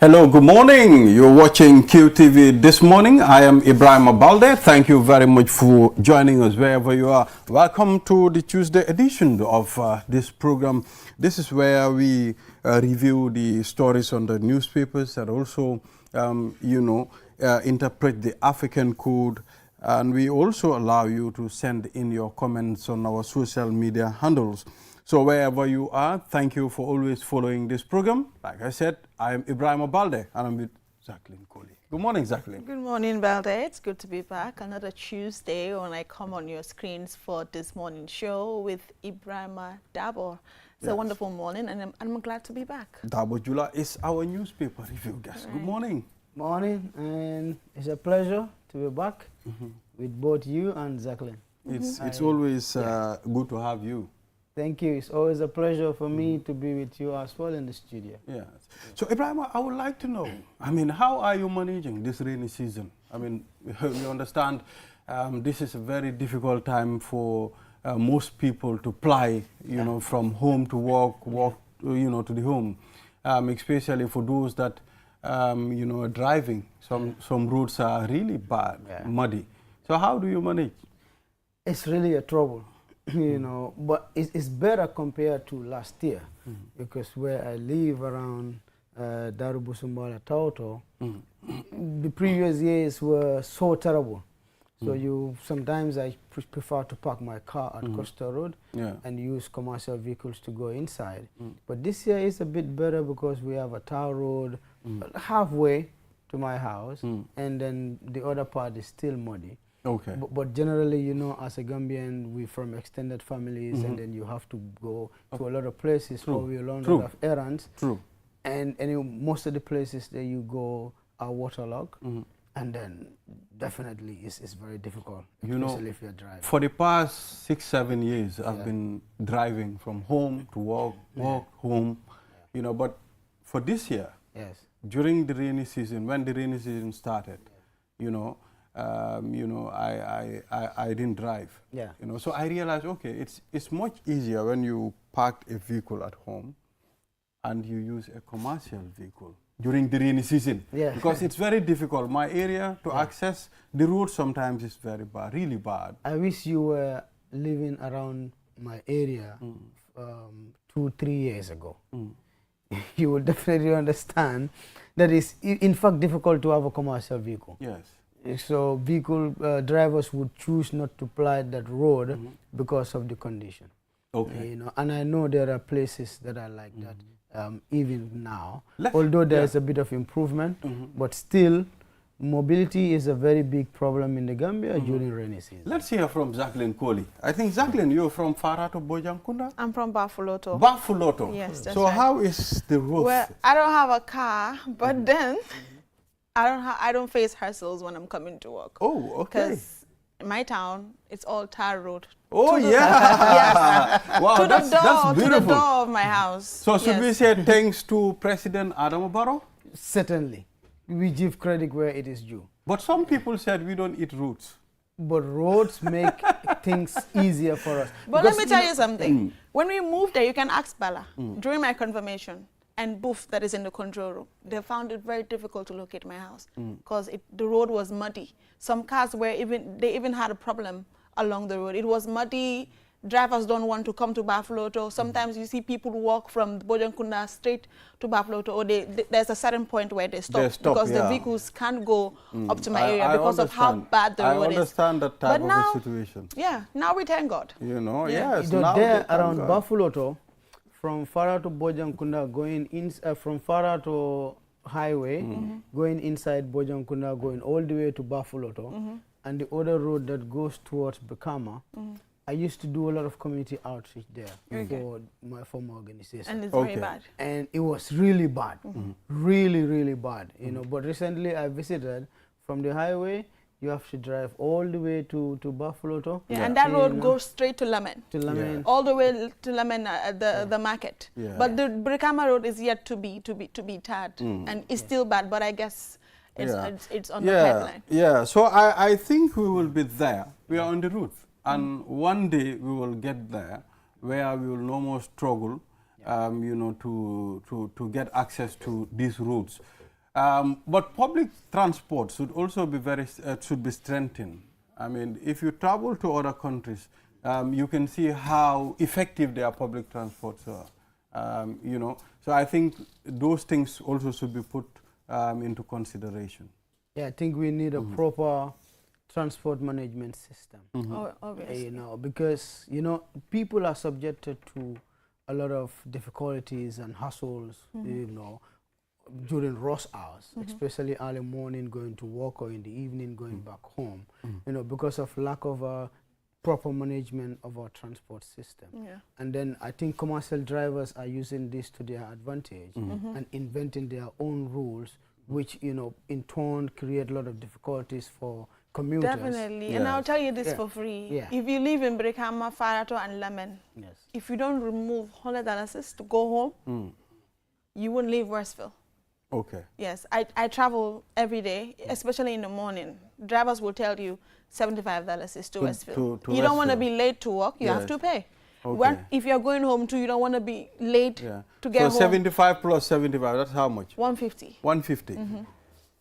Hello, good morning. You're watching QTV this morning. I am Ibrahim Abalde. Thank you very much for joining us wherever you are. Welcome to the Tuesday edition of this program. This is where we review the stories on the newspapers and also, interpret the African code. And we also allow you to send in your comments on our social media handles. So wherever you are, thank you for always following this program. Like I said, I am Ibrahim Abalde and I'm with Jacqueline Coley. Good morning, Jacqueline. Good morning, Balde. It's good to be back. Another Tuesday when I come on your screens for this morning show with Ibrahima Dabo. It's a wonderful morning and I'm glad to be back. Dabo Jula is our newspaper review guest. Right. Good morning. Morning, and it's a pleasure to be back with both you and Jacqueline. It's always good to have you. Thank you. It's always a pleasure for me to be with you as well in the studio. Yes. So, Ibrahim, I would like to know, how are you managing this rainy season? We understand this is a very difficult time for most people to ply, from home to work, to the home, especially for those that, are driving. Some roads are really bad, muddy. So how do you manage? It's really a trouble. But it's better compared to last year because where I live around Darubusumbala Tauto, the previous years were so terrible. So sometimes I prefer to park my car at Costa Road and use commercial vehicles to go inside. But this year is a bit better because we have a tar road halfway to my house and then the other part is still muddy. Okay. But generally, as a Gambian, we're from extended families, and then you have to go to a lot of places for we learn a lot of errands. True. And most of the places that you go are waterlogged, and then definitely it's very difficult, especially if you're driving. For the past 6-7 years, I've been driving from home to work, home, but for this year, during the rainy season, when the rainy season started, I didn't drive. So I realized, okay, it's much easier when you park a vehicle at home and you use a commercial vehicle during the rainy season. Because it's very difficult. My area to access the road sometimes is very bad, really bad. I wish you were living around my area 2-3 years ago. You will definitely understand that it's in fact difficult to have a commercial vehicle. Yes. So vehicle drivers would choose not to ply that road because of the condition. Okay. And I know there are places that are like that even now. Although there's a bit of improvement, but still mobility is a very big problem in the Gambia during rainy season. Let's hear from Jacqueline Coley. I think, Jacqueline, you're from Farato Bojankunda? I'm from Bafuloto. Bafuloto? Yes, that's so right. How is the road? Well, I don't have a car, but then I don't face hassles when I'm coming to work. Oh, okay. Because in my town, it's all tar road. Oh, yeah. Yes. Wow, that's beautiful. To the door of my house. So should we say thanks to President Adama Barrow? Certainly. We give credit where it is due. But some people said we don't eat roads. But roads make things easier for us. But let me tell you something. When we moved there, you can ask Bala. During my confirmation, and Boof, that is in the control room, they found it very difficult to locate my house because the road was muddy. Some cars they even had a problem along the road. It was muddy. Drivers don't want to come to Bafuloto. Sometimes you see people walk from Bojankunda straight to Bafuloto, or there's a certain point where they stop because the vehicles can't go up to my area because of how bad the road is. I understand that type of a situation. Yeah, now we thank God. Yes. Now there around Bafuloto, from Farah to Bojankunda going in, from Farah to highway, going inside Bojankunda, going all the way to Bafuloto, and the other road that goes towards Bekama. I used to do a lot of community outreach there for my former organization. And it's very bad. And it was really bad, really, really bad. But recently I visited from the highway. You have to drive all the way to Bafuloto. And that road goes straight to Lamen. All the way to Lamen, the market. But the Brikama road is yet to be tarred, and it's still bad. But I guess it's on the pipeline. Yeah. So I think we will be there. We are on the route, and one day we will get there, where we will no more struggle, to get access to these routes. But public transport should also be should be strengthened. I mean, if you travel to other countries, you can see how effective their public transports are. You know, so I think those things also should be put into consideration. Yeah, I think we need a proper transport management system. Oh, obviously. You know, because you know people are subjected to a lot of difficulties and hassles. You know, during rush hours, especially early morning going to work or in the evening going back home. You know, because of lack of proper management of our transport system. Yeah. And then I think commercial drivers are using this to their advantage and inventing their own rules, which, you know, in turn create a lot of difficulties for commuters. Definitely. And I'll tell you this for free. If you live in Brikama, Farato, and Lemon, if you don't remove $100 to go home, you won't leave Westville. Okay. Yes, I travel every day, especially in the morning. Drivers will tell you $75 is to Westville. You don't want to be late to work, you have to pay. Okay. If you're going home too, you don't want to be late to get home. So 75 plus 75, that's how much? 150. 150.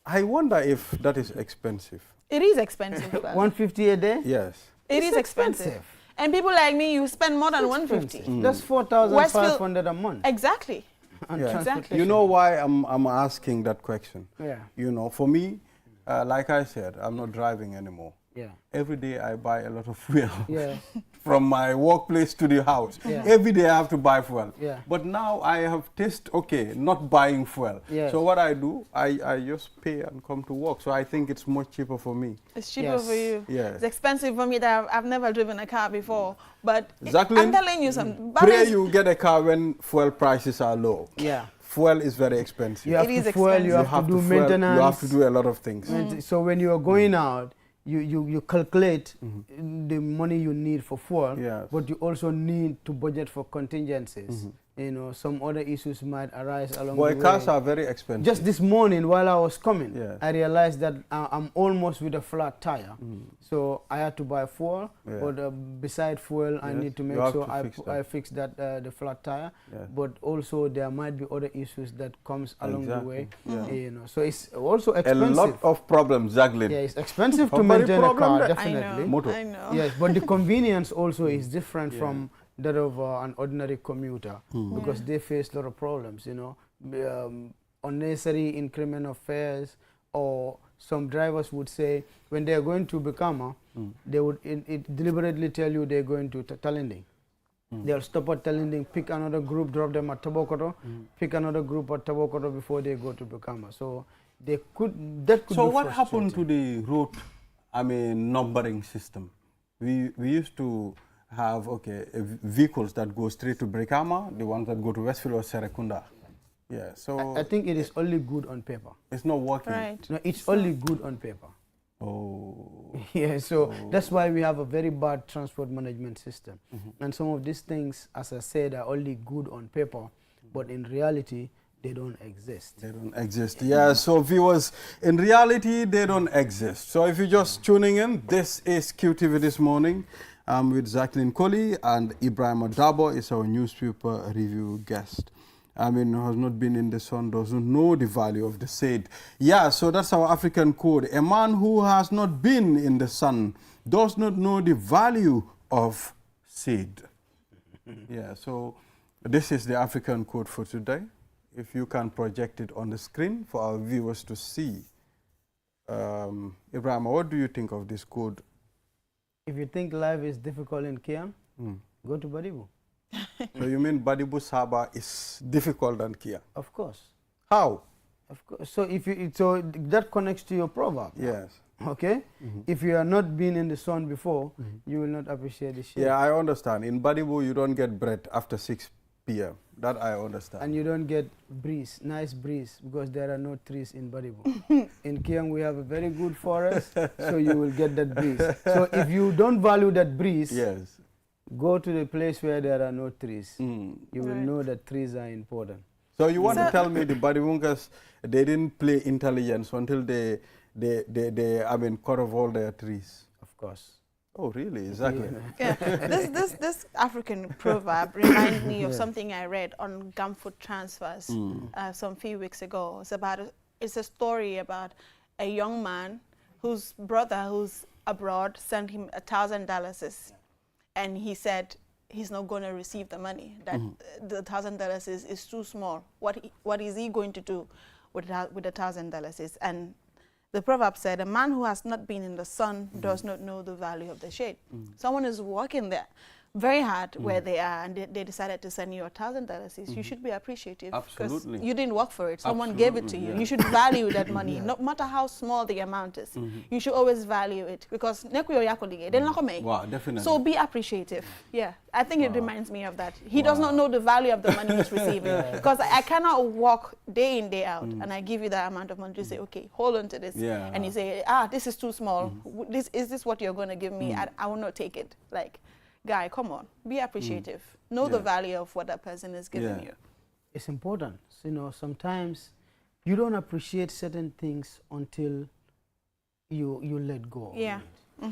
I wonder if that is expensive. It is expensive. 150 a day? Yes. It is expensive. And people like me, you spend more than 150. That's 4,500 a month. Exactly. Exactly. You know why I'm asking that question? Yeah. You know, for me, like I said, I'm not driving anymore. Yeah. Every day I buy a lot of fuel. Yeah. From my workplace to the house. Yeah. Every day I have to buy fuel. Yeah. But now I have tasted, not buying fuel. Yes. So what I do, I just pay and come to work. So I think it's much cheaper for me. It's cheaper for you. Yes. It's expensive for me that I've never driven a car before. But Jacqueline, I'm telling you something. Pray you get a car when fuel prices are low. Yeah. Fuel is very expensive. You have to fuel, you have to do maintenance. You have to do a lot of things. So when you are going out, you calculate the money you need for fuel, but you also need to budget for contingencies. You know, some other issues might arise along the way. Cars are very expensive. Just this morning while I was coming, I realized that I'm almost with a flat tire. So I had to buy fuel, but beside fuel, I need to make sure I fix that the flat tire. But also there might be other issues that comes along the way. You know, so it's also expensive. A lot of problems, Jacqueline. Yeah, it's expensive to maintain a car, definitely. I know. Yes, but the convenience also is different from that of an ordinary commuter because they face a lot of problems, you know, unnecessary increment of fares, or some drivers would say when they are going to Brikama, they would deliberately tell you they're going to Talinding. They'll stop at Talinding, pick another group, drop them at Tabokoto, pick another group at Tabokoto before they go to Brikama. So they could, that could So be what happened to the route, numbering system? We used to have, vehicles that go straight to Brikama, the ones that go to Westfield or Serekunda. Yeah, so I think it is only good on paper. It's not working. Right. No, it's only good on paper. Oh. Yeah, so that's why we have a very bad transport management system. And some of these things, as I said, are only good on paper, but in reality, they don't exist. They don't exist. Yeah, so viewers, in reality, they don't exist. So if you're just tuning in, this is QTV This Morning. I'm with Jacqueline Colley, and Ibrahim Dabo is our newspaper review guest. Who has not been in the sun doesn't know the value of the shade. Yeah, so that's our African code. A man who has not been in the sun does not know the value of shade. Yeah, so this is the African code for today. If you can project it on the screen for our viewers to see. Ibrahim, what do you think of this code? If you think life is difficult in Kiang, go to Badibu. So you mean Badibu Saba is difficult than Kiang? Of course. How? Of course. So so that connects to your proverb. Yes. Okay? If you are not been in the sun before, you will not appreciate the shade. Yeah, I understand. In Badibu, you don't get bread after 6 p.m. That I understand. And you don't get nice breeze, because there are no trees in Badibu. In Kiang, we have a very good forest, so you will get that breeze. So if you don't value that breeze, go to the place where there are no trees. You will know that trees are important. So you want to tell me the Badibungas, they didn't play intelligence until they cut off all their trees? Of course. Oh, really? Exactly. Yeah. This African proverb reminds me of something I read on Gumfoot Transfers some few weeks ago. It's about it's a story about a young man whose brother, who's abroad, sent him $1,000, and he said he's not going to receive the money. That the $1,000 is too small. What is he going to do with the $1,000? And the proverb said, "A man who has not been in the sun does not know the value of the shade." Someone is working there very hard where they are, and they decided to send you $1,000. You should be appreciative. Absolutely. Because you didn't work for it. Someone gave it to you. You should value that money, no matter how small the amount is. You should always value it, because Wow, definitely. so be appreciative. Yeah, I think it reminds me of that. He does not know the value of the money he's receiving, because I cannot work day in, day out, and I give you that amount of money to say, okay, hold on to this. And you say, this is too small. Is this what you're going to give me? I will not take it. Like, guy, come on, be appreciative. Know the value of what that person is giving you. It's important. So, you know, sometimes you don't appreciate certain things until you let go of it.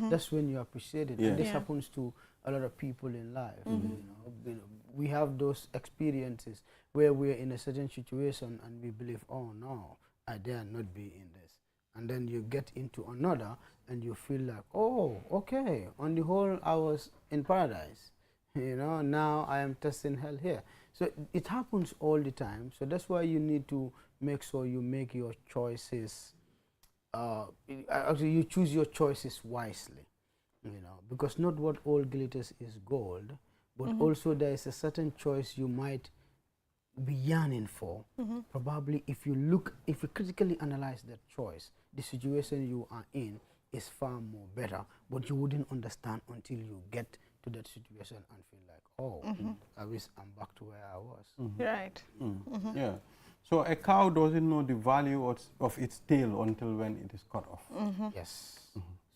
That's when you appreciate it. And this happens to a lot of people in life. You know, we have those experiences where we're in a certain situation and we believe, oh no, I dare not be in this. And then you get into another and you feel like, oh, okay, on the whole, I was in paradise. You know, now I am testing hell here. So it happens all the time. So that's why you need to make sure you make your choices. Actually, you choose your choices wisely. You know, because not what all glitters is gold, but also there is a certain choice you might be yearning for. Probably if you critically analyze that choice, the situation you are in is far more better, but you wouldn't understand until you get to that situation and feel like, oh, I wish I'm back to where I was. Right. Yeah. So a cow doesn't know the value of its tail until when it is cut off. Yes.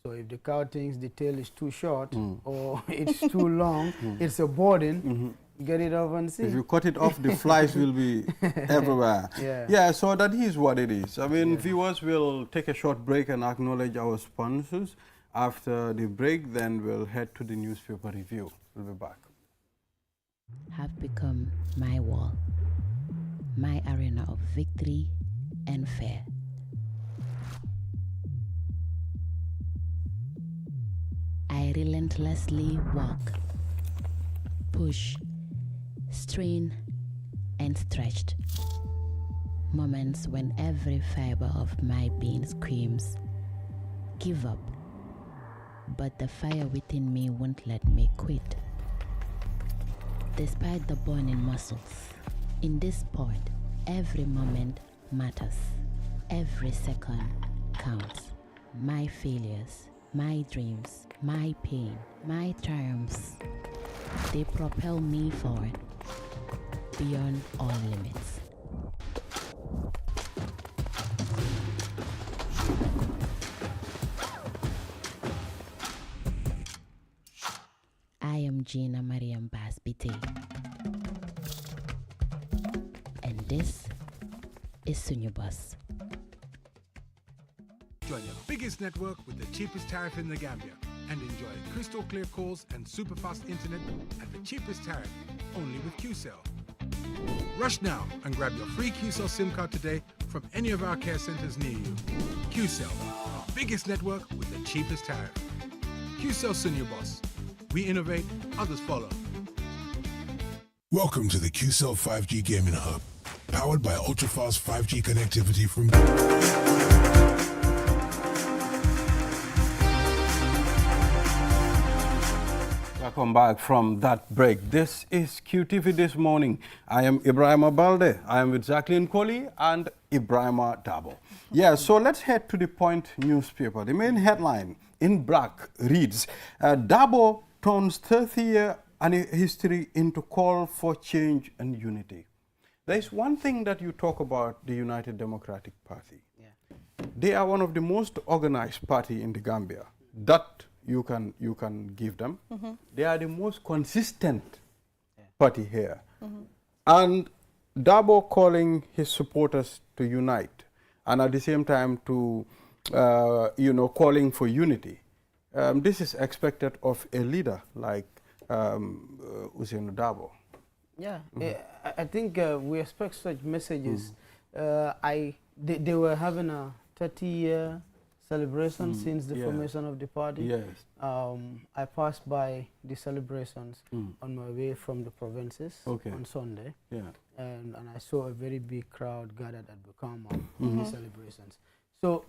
So if the cow thinks the tail is too short or it's too long, it's a burden, get it off and see. If you cut it off, the flies will be everywhere. Yeah, so that is what it is. I mean, viewers will take a short break and acknowledge our sponsors. After the break, then we'll head to the newspaper review. We'll be back. Have become my wall, my arena of victory and fear. I relentlessly walk, push, strain, and stretched. Moments when every fiber of my being screams, give up. But the fire within me won't let me quit. Despite the burning muscles, in this sport, every moment matters. Every second counts. My failures, my dreams, my pain, my triumphs, they propel me forward, beyond all limits. I am Gina Mariam Basbite, and this is Sunyubus. Join your biggest network with the cheapest tariff in the Gambia and enjoy crystal clear calls and super fast internet at the cheapest tariff only with QCell. Rush now and grab your free QCell SIM card today from any of our care centers near you. QCell, our biggest network with the cheapest tariff. QCell Sunyubus. We innovate, others follow. Welcome to the QCell 5G Gaming Hub, powered by ultra-fast 5G connectivity from Welcome back from that break. This is QTV This Morning. I am Ibrahima Balde. I am with Jacqueline Colley and Ibrahima Dabo. Yeah, so let's head to the Point newspaper. The main headline in black reads, Dabo turns 30-year history into call for change and unity. There is one thing that you talk about the United Democratic Party. They are one of the most organized party in the Gambia. That you can give them. They are the most consistent party here. And Dabo calling his supporters to unite, and at the same time to calling for unity. This is expected of a leader like Ousainou Dabo. Yeah, I think we expect such messages. I they were having a 30-year celebration since the yeah. formation of the party. Yes. I passed by the celebrations on my way from the provinces on Sunday, Yeah. and I saw a very big crowd gathered at Bukama for the celebrations. So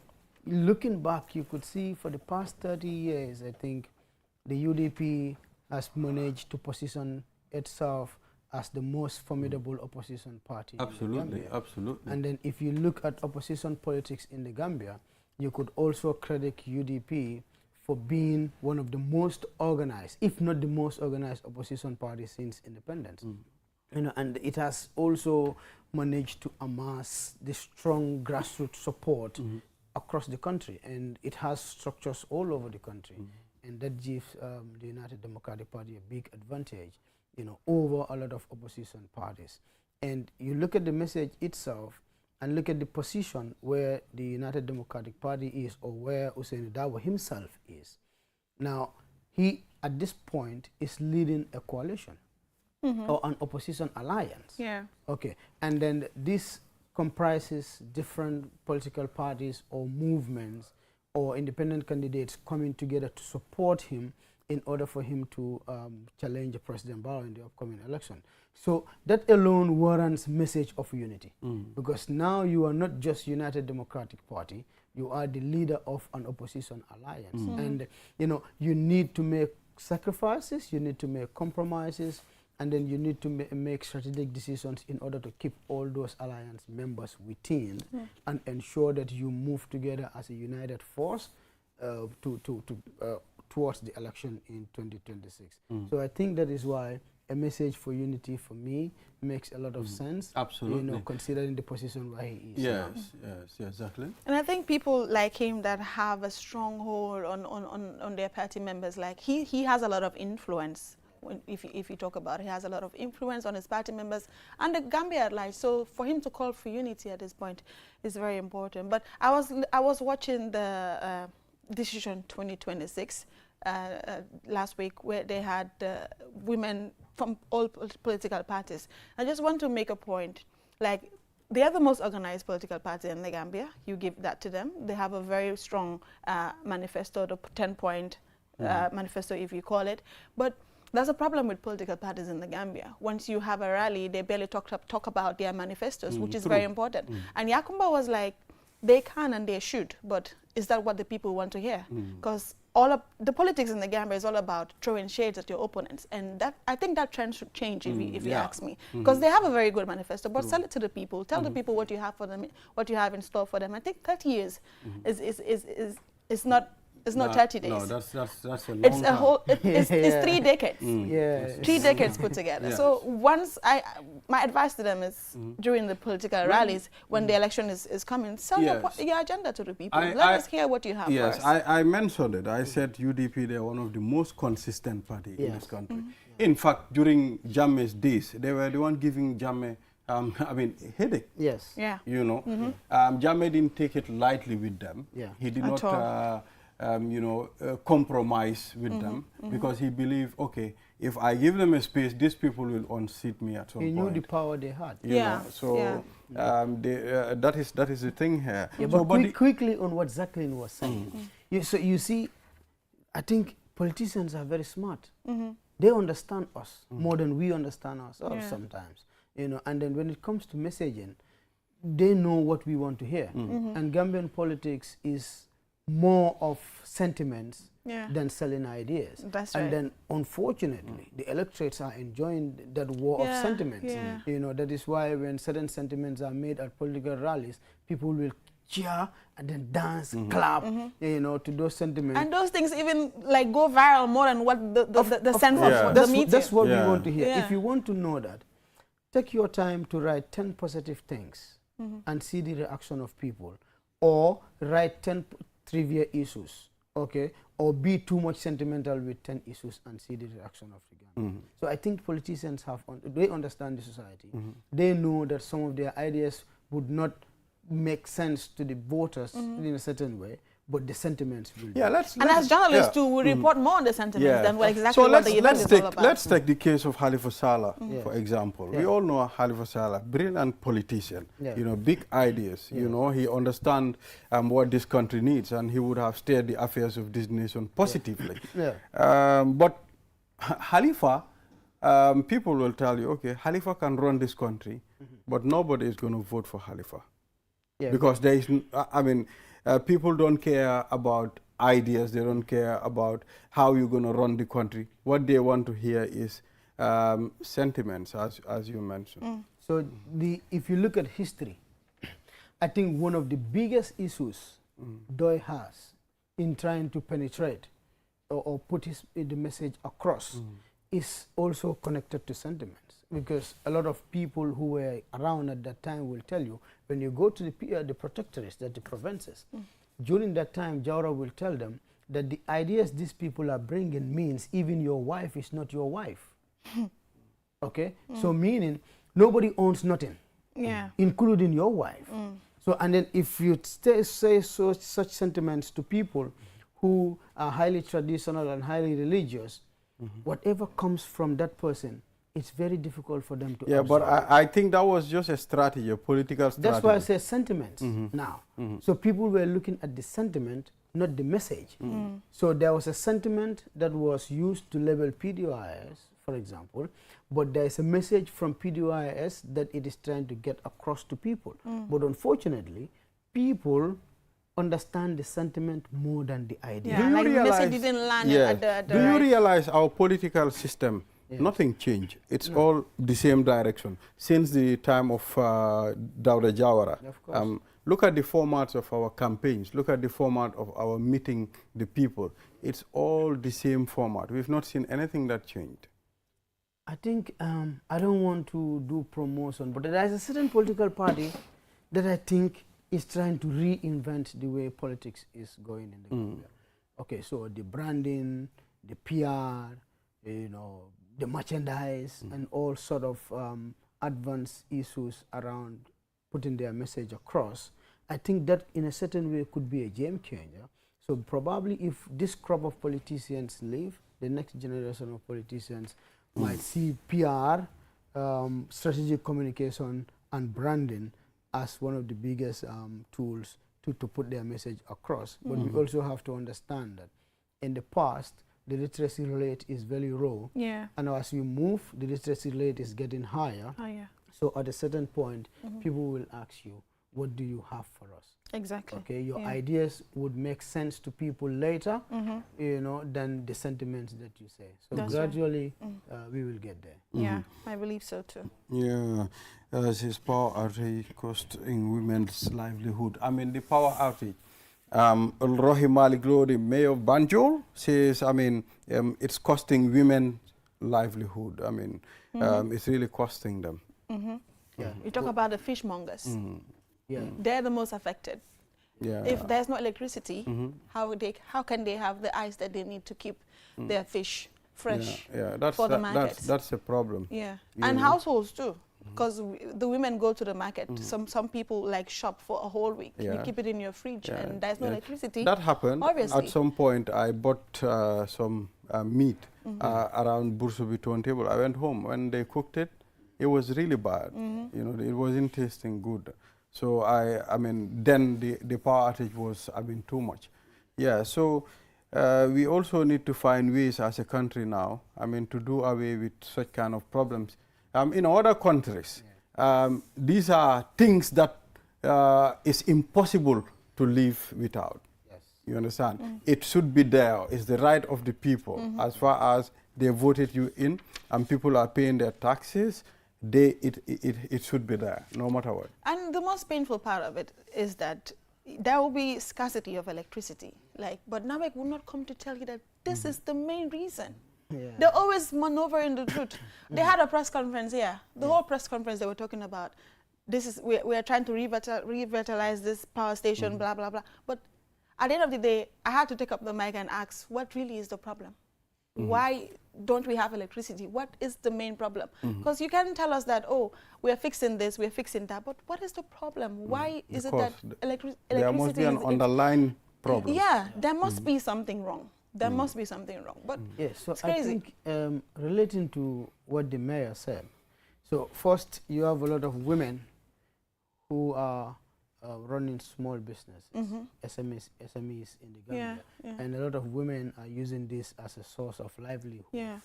looking back, you could see for the past 30 years, I think the UDP has managed to position itself as the most formidable opposition party in the Absolutely, Gambia. absolutely. And then if you look at opposition politics in the Gambia, you could also credit UDP for being one of the most organized, if not the most organized opposition party since independence. You know, and it has also managed to amass the strong grassroots support across the country, and it has structures all over the country, and that gives the United Democratic Party a big advantage, you know, over a lot of opposition parties. And you look at the message itself, and look at the position where the United Democratic Party is, or where Hussein Dawo himself is. Now, he, at this point, is leading a coalition or an opposition alliance. Yeah. Okay, and then this comprises different political parties or movements or independent candidates coming together to support him in order for him to challenge President Barrow in the upcoming election. So that alone warrants message of unity, because now you are not just United Democratic Party, you are the leader of an opposition alliance. And you know, you need to make sacrifices, you need to make compromises, and then you need to make strategic decisions in order to keep all those alliance members within and ensure that you move together as a united force towards the election in 2026. So I think that is why a message for unity for me makes a lot of sense. Absolutely. You know, considering the position where he is. Yes, yes, exactly. And I think people like him that have a stronghold on their party members, like he has a lot of influence. If you talk about it, he has a lot of influence on his party members and the Gambia at large. So for him to call for unity at this point is very important. But I was watching the Decision 2026 last week, where they had women from all political parties. I just want to make a point, like, they are the most organized political party in the Gambia. You give that to them. They have a very strong manifesto, the 10-point manifesto, if you call it. But there's a problem with political parties in the Gambia. Once you have a rally, they barely talk about their manifestos, which is very important. And Yakumba was like, they can and they should, but is that what the people want to hear? Because all of the politics in the Gambia is all about throwing shades at your opponents, and that, I think that trend should change if you ask me, because they have a very good manifesto, but sell it to the people, tell the people what you have for them, what you have in store for them. I think 30 years is not. It's not 30 days. No, that's a long it's a time. whole. It's 3 decades. Yeah. 3 decades put together. Yes. So once my advice to them is during the political rallies, when the election is coming, sell your agenda to the people. Let us hear what you have Yes, first. I mentioned it. I said UDP, they're one of the most consistent party in this country. In fact, during Jammeh's days, they were the one giving Jammeh, headache. Yes. Yeah. You know, Jammeh didn't take it lightly with them. Yeah. He did At not, compromise with them, because he believed, okay, if I give them a space, these people will unseat me at some point. He knew the power they had. You know, so that is the thing here. Yeah, so, but quickly on what Jacqueline was saying. So you see, I think politicians are very smart. They understand us more than we understand ourselves sometimes. You know, and then when it comes to messaging, they know what we want to hear. And Gambian politics is more of sentiments than selling ideas. That's and right. then, unfortunately, the electorates are enjoying that war of sentiments. You know, that is why when certain sentiments are made at political rallies, people will cheer and then dance, clap, you know, to those sentiments. And those things even like go viral more than what the sense of the meeting. That's what we want to hear. Yeah. If you want to know that, take your time to write 10 positive things and see the reaction of people, or write 10 trivia issues, okay, or be too much sentimental with 10 issues and see the reaction of the Gambia. So I think politicians they understand the society. They know that some of their ideas would not make sense to the voters in a certain way, but the sentiments will. Yeah, And as journalists too, we report more on the sentiments than what exactly so what the event is all about. let's take the case of Halifa Sallah, Yeah. for example. Yeah. We all know Halifa Sallah, brilliant politician, Yeah. you know, big ideas, you know, he understands what this country needs, and he would have steered the affairs of this nation positively. Yeah. But Halifa, people will tell you, okay, Halifa can run this country, but nobody is going to vote for Halifa. Yeah. Because there is, I mean, people don't care about ideas, they don't care about how you're going to run the country. What they want to hear is sentiments, as you mentioned. So if you look at history, I think one of the biggest issues Doi has in trying to penetrate or put the message across is also connected to sentiments. Because a lot of people who were around at that time will tell you, when you go to the protectorates, the provinces, during that time, Jawara will tell them that the ideas these people are bringing means even your wife is not your wife. Okay? So meaning nobody owns nothing, Yeah. including your wife. So, and then if you say such sentiments to people who are highly traditional and highly religious, whatever comes from that person, it's very difficult for them to Yeah, absorb. but I think that was just a strategy, a political strategy. That's why I say sentiments now. So people were looking at the sentiment, not the message. So there was a sentiment that was used to label PDOIS, for example, but there is a message from PDOIS that it is trying to get across to people. But unfortunately, people understand the sentiment more than the idea. Yeah, like the message didn't land at the Do you right- realize our political system, nothing changed. It's all the same direction since the time of Dawda Jawara. Of course. Look at the formats of our campaigns. Look at the format of our meeting the people. It's all the same format. We've not seen anything that changed. I think, I don't want to do promotion, but there is a certain political party that I think is trying to reinvent the way politics is going in the Gambia. Okay, so the branding, the PR, you know, the merchandise, and all sort of advanced issues around putting their message across. I think that in a certain way could be a game changer. So probably if this crop of politicians leave, the next generation of politicians might see PR, strategic communication, and branding as one of the biggest tools to put their message across. But we also have to understand that in the past, the literacy rate is very low. Yeah. And as you move, the literacy rate is getting higher. Oh, yeah. So at a certain point, people will ask you, what do you have for us? Exactly. Okay, your Yeah. ideas would make sense to people later, you know, than the sentiments that you say. So That's gradually, we will get there. Yeah, I believe so too. Yeah, this power outage costing women's livelihood. I mean, the power outage. Rohi Malik Lo, the mayor of Banjul, says, I mean, it's costing women livelihood. I mean, it's really costing them. Yeah. You talk about the fishmongers. Yeah. They're the most affected. Yeah. If there's no electricity, how can they have the ice that they need to keep their fish fresh That's for the markets? that's a problem. Yeah, You and know. households too, because the women go to the market. Some people like shop for a whole week. You Yeah. keep it in your fridge, Yeah, and there's no electricity. That happened. Obviously. At some point, I bought some meat around Bursubi turntable. I went home. When they cooked it, it was really bad. You know, it wasn't tasting good. So I mean, then the power outage was, I mean, too much. Yeah. So we also need to find ways as a country now, I mean, to do away with such kind of problems. In other countries, these are things that is impossible to live without. Yes. You understand? It should be there. It's the right of the people. As far as they voted you in and people are paying their taxes, it should be there, no matter what. And the most painful part of it is that there will be scarcity of electricity. But NAWEC will not come to tell you that this is the main reason. Yeah. They always maneuver in the truth. They had a press conference here. The whole press conference they were talking about, we are trying to revitalize this power station, blah, blah, blah. But at the end of the day, I had to take up the mic and ask, what really is the problem? Why don't we have electricity? What is the main problem? Because you can tell us that, oh, we are fixing this, we are fixing that, but what is the problem? Why is it that electricity There must be an is underlying problem. Yeah, there must be something wrong. There must be something wrong. But Yes, so it's I crazy. think relating to what the mayor said, so first you have a lot of women who are running small businesses, SMEs in the Gambia, and a lot of women are using this as a source of livelihood. Yeah.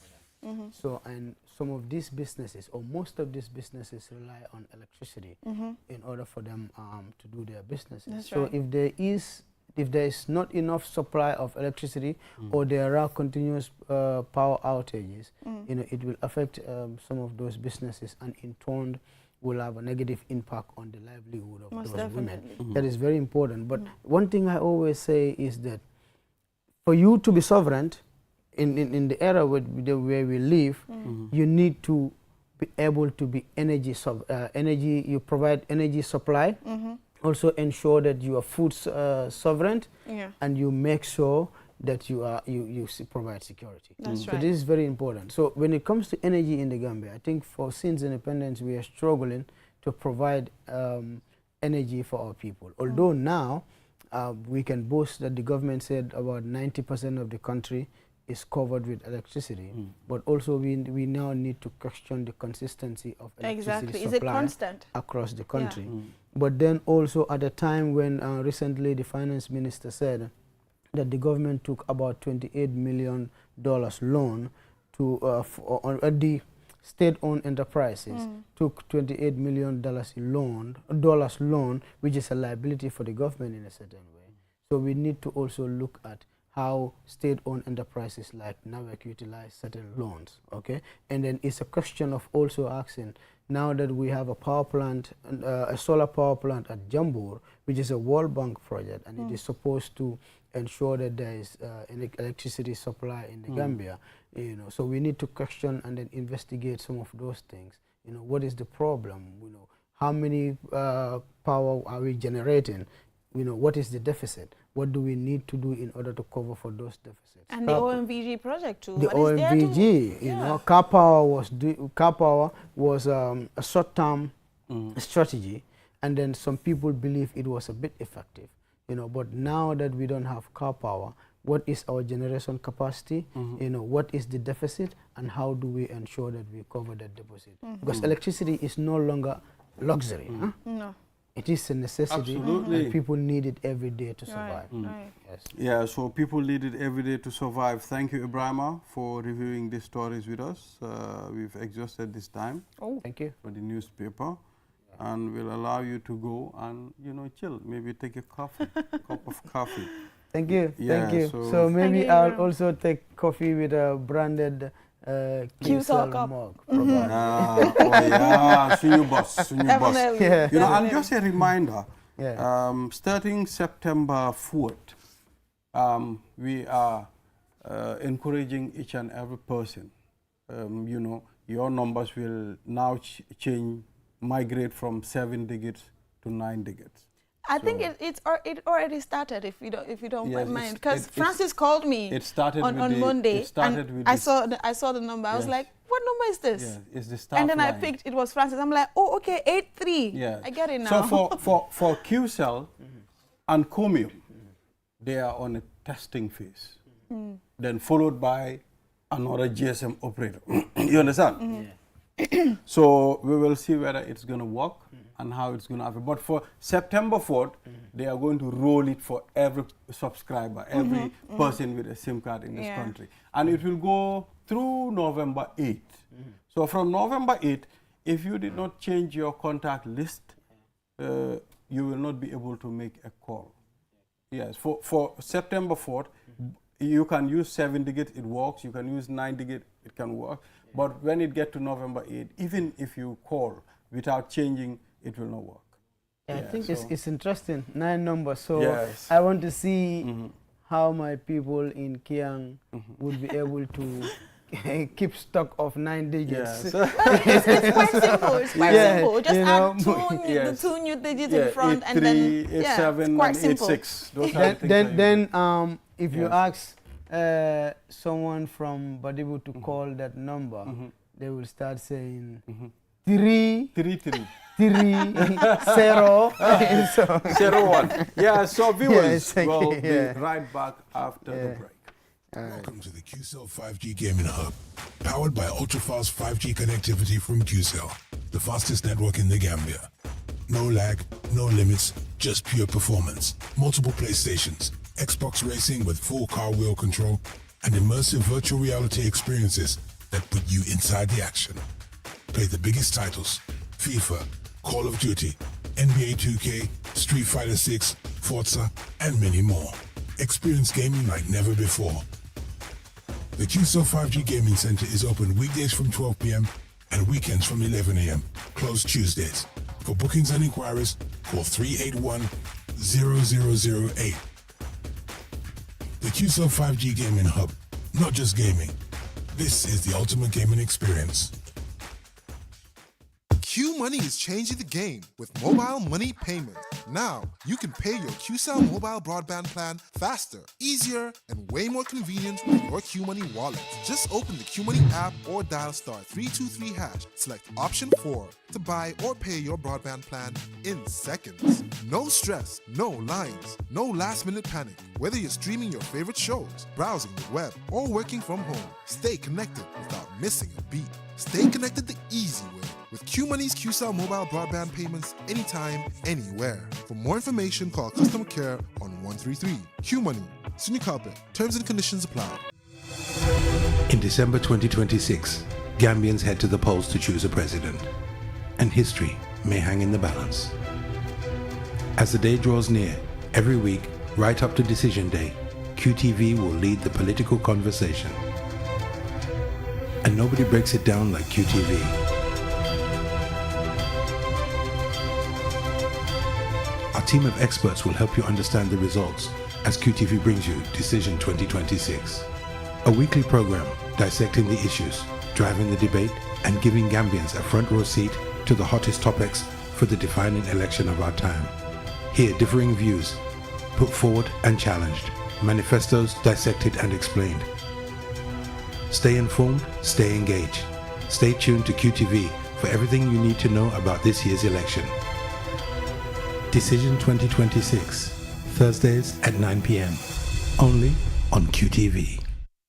So, and some of these businesses, or most of these businesses, rely on electricity in order for them to do their businesses. That's So right. if there is not enough supply of electricity, or there are continuous power outages, you know, it will affect some of those businesses, and in turn will have a negative impact on the livelihood of Most those women. definitely. That is very important. But one thing I always say is that for you to be sovereign in the era where we live, you need to be able to be energy. You provide energy supply. Also ensure that you are food sovereign, and you make sure that you provide security. That's So right. this is very important. So when it comes to energy in the Gambia, I think since independence we are struggling to provide energy for our people. Although now we can boast that the government said about 90% of the country is covered with electricity, but also we now need to question the consistency of electricity Exactly. Is supply it constant? across the country. But then also at the time when recently the finance minister said that the government took about $28 million loan to the state-owned enterprises took $28 million loan, which is a liability for the government in a certain way. So we need to also look at how state-owned enterprises like NAWEC utilize certain loans, okay? And then it's a question of also asking, now that we have a power plant, a solar power plant at Jambur, which is a World Bank project, and it is supposed to ensure that there is electricity supply in the Gambia, you know, so we need to question and then investigate some of those things. You know, what is the problem? You know, how many power are we generating? You know, what is the deficit? What do we need to do in order to cover for those deficits? And the OMVG project too. The What is there OMVG, too? you know, car power was a short-term strategy, and then some people believe it was a bit effective, you know. But now that we don't have car power, what is our generation capacity? You know, what is the deficit, and how do we ensure that we cover that deficit? Because electricity is no longer luxury. Huh? No. It is a necessity, Absolutely. and people need it every day to survive. Right. Yes. Yeah, so people need it every day to survive. Thank you, Ibrahima, for reviewing these stories with us. We've exhausted this time Thank you. for the newspaper, and we'll allow you to go and, you know, chill. Maybe take a coffee, cup of coffee. Thank you. Yeah, Thank you. so- So maybe you, I'll Ibrahim. also take coffee with a branded Q-Cell Q-Cell cup. mug. Oh yeah, senior boss. Definitely. Yeah. You know, and just a reminder, Yeah. starting September 4th, we are encouraging each and every person. You know, your numbers will now change, migrate from 7 digits to 9 digits. I think it already started. If you don't Yes, mind, it's- because it's- Francis called me It started on with the, Monday, It started and with I the- saw the number. I was Yes. like, what number is this? Yeah, it's the staff And then I line. picked. It was Francis. I'm like, oh, okay, 83. Yeah. I get it now. So for QCell and Comium, they are on a testing phase. Then followed by another GSM operator. You understand? So we will see whether it's going to work and how it's going to happen. But for September 4th, they are going to roll it for every subscriber, every person with a SIM card in this Yeah. country. And it will go through November 8th. So from November 8th, if you did not change your contact list, you will not be able to make a call. Yes, for September 4th, you can use 7 digits, it works. You can use 9 digits, it can work. But when it gets to November 8th, even if you call without changing, it will not work. Yeah, I Yeah, think so- it's interesting. 9 numbers. So Yes. I want to see how my people in Kiang would be able to keep stock of 9 digits. Yes. It's quite simple. It's quite Yeah, simple. Just you add know, Yes. the 2 new digits Yeah, in front, 83, and then 87, it's quite and simple. 86. Those are the things that you Then if you Yes. ask someone from Badibu to call that number, they will start saying 3 do. 3, 3. 0. So, 01. Yeah, so viewers, thank we'll you, be yeah. right back after the break. Welcome to the QCell 5G Gaming Hub, powered by ultra-fast 5G connectivity from QCell, the fastest network in the Gambia. No lag, no limits, just pure performance. Multiple PlayStations, Xbox racing with full car wheel control, and immersive virtual reality experiences that put you inside the action. Play the biggest titles: FIFA, Call of Duty, NBA 2K, Street Fighter 6, Forza, and many more. Experience gaming like never before. The QCell 5G Gaming Center is open weekdays from 12 p.m. and weekends from 11 a.m. Closed Tuesdays. For bookings and inquiries, call 381-0008. The QCell 5G Gaming Hub. Not just gaming. This is the ultimate gaming experience. Q Money is changing the game with mobile money payments. Now, you can pay your QCell mobile broadband plan faster, easier, and way more convenient with your Q Money wallet. Just open the Q Money app or dial *323#. Select option 4 to buy or pay your broadband plan in seconds. No stress, no lines, no last-minute panic. Whether you're streaming your favorite shows, browsing the web, or working from home, stay connected without missing a beat. Stay connected the easy way with QMoney's QCell mobile broadband payments anytime, anywhere. For more information, call customer care on 133. QMoney, Senior Carpet. Terms and conditions apply. In December 2026, Gambians head to the polls to choose a president, and history may hang in the balance. As the day draws near, every week, right up to Decision Day, QTV will lead the political conversation. And nobody breaks it down like QTV. Our team of experts will help you understand the results as QTV brings you Decision 2026. A weekly program dissecting the issues, driving the debate, and giving Gambians a front row seat to the hottest topics for the defining election of our time. Hear differing views, put forward and challenged, manifestos dissected and explained. Stay informed, stay engaged. Stay tuned to QTV for everything you need to know about this year's election. Decision 2026, Thursdays at 9 p.m. Only on QTV.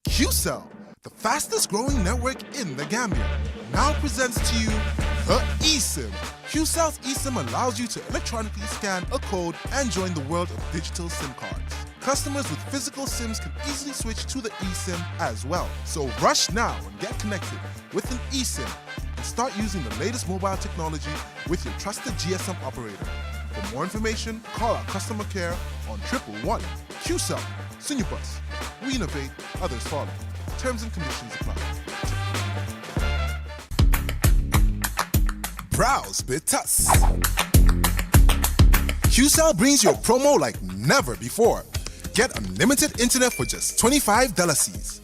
QCell, the fastest growing network in the Gambia, now presents to you the eSIM. QCell's eSIM allows you to electronically scan a code and join the world of digital SIM cards. Customers with physical SIMs can easily switch to the eSIM as well. So rush now and get connected with an eSIM and start using the latest mobile technology with your trusted GSM operator. For more information, call our customer care on 111. QCell, Senior Bus. We innovate, others follow. Terms and conditions apply. Browse Bitus. QCell brings you a promo like never before. Get unlimited internet for just $25.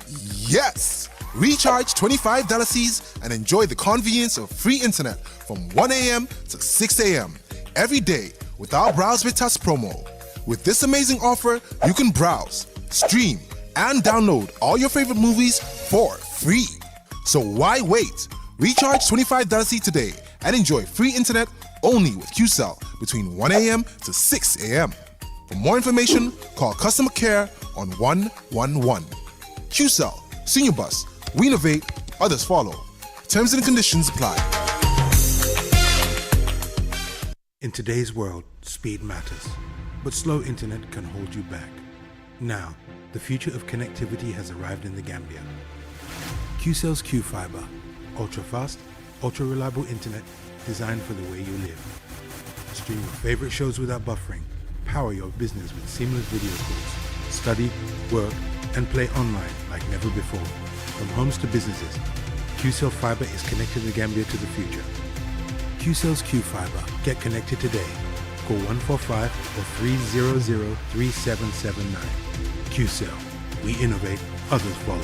Yes! Recharge $25 and enjoy the convenience of free internet from 1 a.m. to 6 a.m. every day with our Browse with Us promo. With this amazing offer, you can browse, stream, and download all your favorite movies for free. So why wait? Recharge $25 today and enjoy free internet only with QCell between 1 a.m. to 6 a.m. For more information, call customer care on 111. QCell, Senior Bus. We innovate, others follow. Terms and conditions apply. In today's world, speed matters, but slow internet can hold you back. Now, the future of connectivity has arrived in the Gambia. QCell's Q-Fiber, ultra-fast, ultra-reliable internet designed for the way you live. Stream your favorite shows without buffering. Power your business with seamless video calls. Study, work, and play online like never before. From homes to businesses, QCell Fiber is connecting the Gambia to the future. QCell's Q-Fiber. Get connected today. Call 145 or 300-3779. QCell. We innovate, others follow.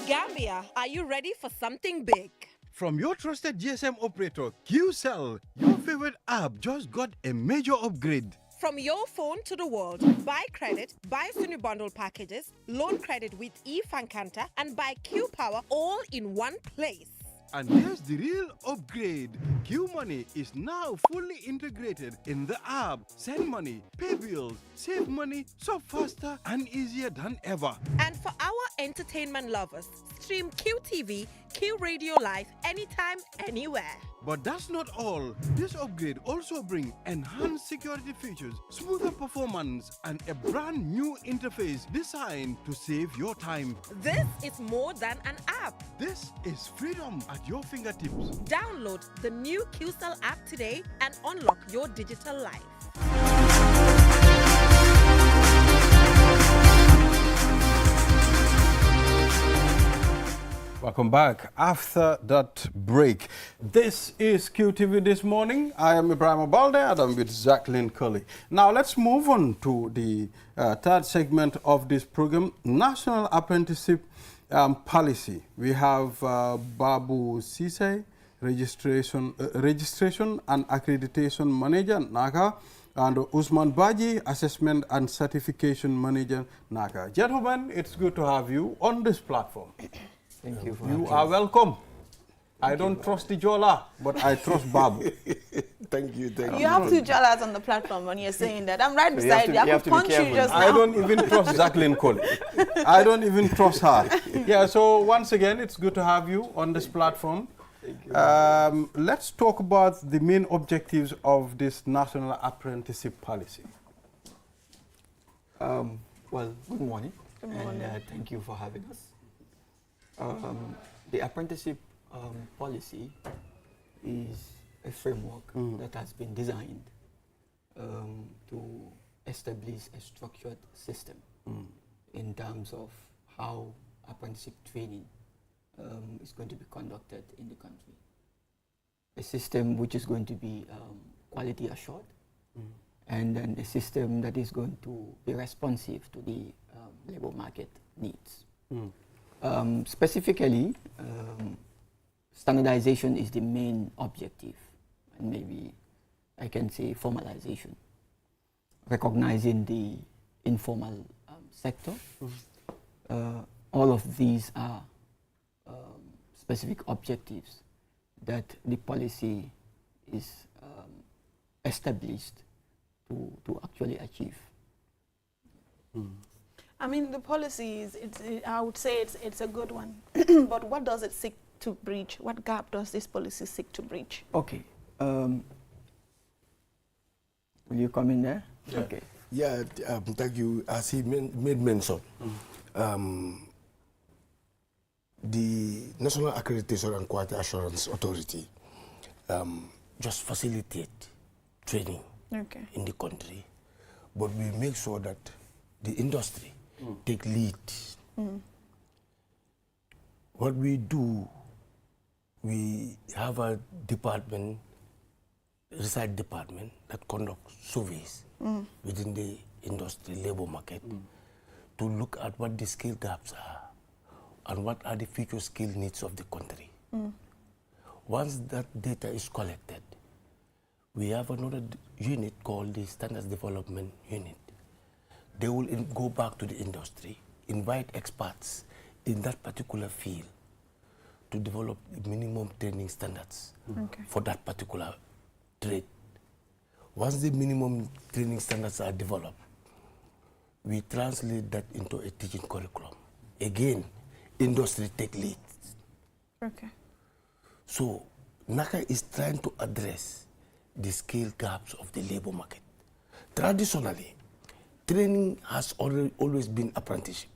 Gambia, are you ready for something big? From your trusted GSM operator, QCell, your favorite app just got a major upgrade. From your phone to the world, buy credit, buy Sunu bundle packages, loan credit with eFankanta, and buy Q Power all in one place. And here's the real upgrade. Q Money is now fully integrated in the app. Send money, pay bills, save money so faster and easier than ever. And for our entertainment lovers, stream QTV, Q Radio Live anytime, anywhere. But that's not all. This upgrade also brings enhanced security features, smoother performance, and a brand new interface designed to save your time. This is more than an app. This is freedom at your fingertips. Download the new QCell app today and unlock your digital life. Welcome back. After that break, this is QTV This Morning. I am Ibrahim Balde and I'm with Jacqueline Curley. Now let's move on to the third segment of this program, National Apprenticeship Policy. We have Babu Sise, Registration and Accreditation Manager, NACA, and Usman Baji, Assessment and Certification Manager, NACA. Gentlemen, it's good to have you on this platform. Thank you for You are welcome. I don't trust the Jola, but I trust Babu. Thank you. You have two Jolas on the platform when you're saying that. I'm right beside you. I could punch you just now. I don't even trust Jacqueline Cole. I don't even trust her. Yeah, so once again, it's good to have you on this platform. Let's talk about the main objectives of this National Apprenticeship Policy. Well, good morning. Good morning. And thank you for having us. The apprenticeship policy is a framework that has been designed to establish a structured system in terms of how apprenticeship training is going to be conducted in the country. A system which is going to be quality assured, and then a system that is going to be responsive to the labor market needs. Specifically, standardization is the main objective, and maybe I can say formalization, recognizing the informal sector. All of these are specific objectives that the policy is established to actually achieve. I mean, the policy is, I would say it's a good one. But what does it seek to breach? What gap does this policy seek to breach? Okay. Will you come in there? Yeah. Okay. Yeah, thank you. As he made mention, the National Accreditation and Quality Assurance Authority just facilitate training in the country, but we make sure that the industry take lead. What we do, we have a department, research department, that conducts surveys within the industry labor market to look at what the skill gaps are and what are the future skill needs of the country. Once that data is collected, we have another unit called the Standards Development Unit. They will go back to the industry, invite experts in that particular field to develop the minimum training standards for that particular trade. Once the minimum training standards are developed, we translate that into a teaching curriculum. Again, industry take lead. So NACA is trying to address the skill gaps of the labor market. Traditionally, training has always been apprenticeship.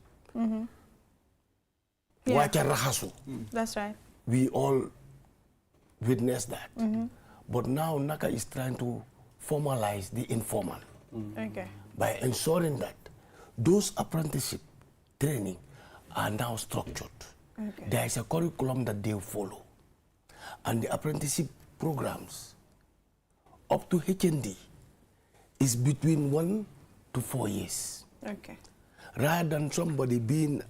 That's right. We all witness that. But now NACA is trying to formalize the informal by ensuring that those apprenticeship training are now structured. There is a curriculum that they follow. And the apprenticeship programs up to HND is between 1 to 4 years. Rather than somebody being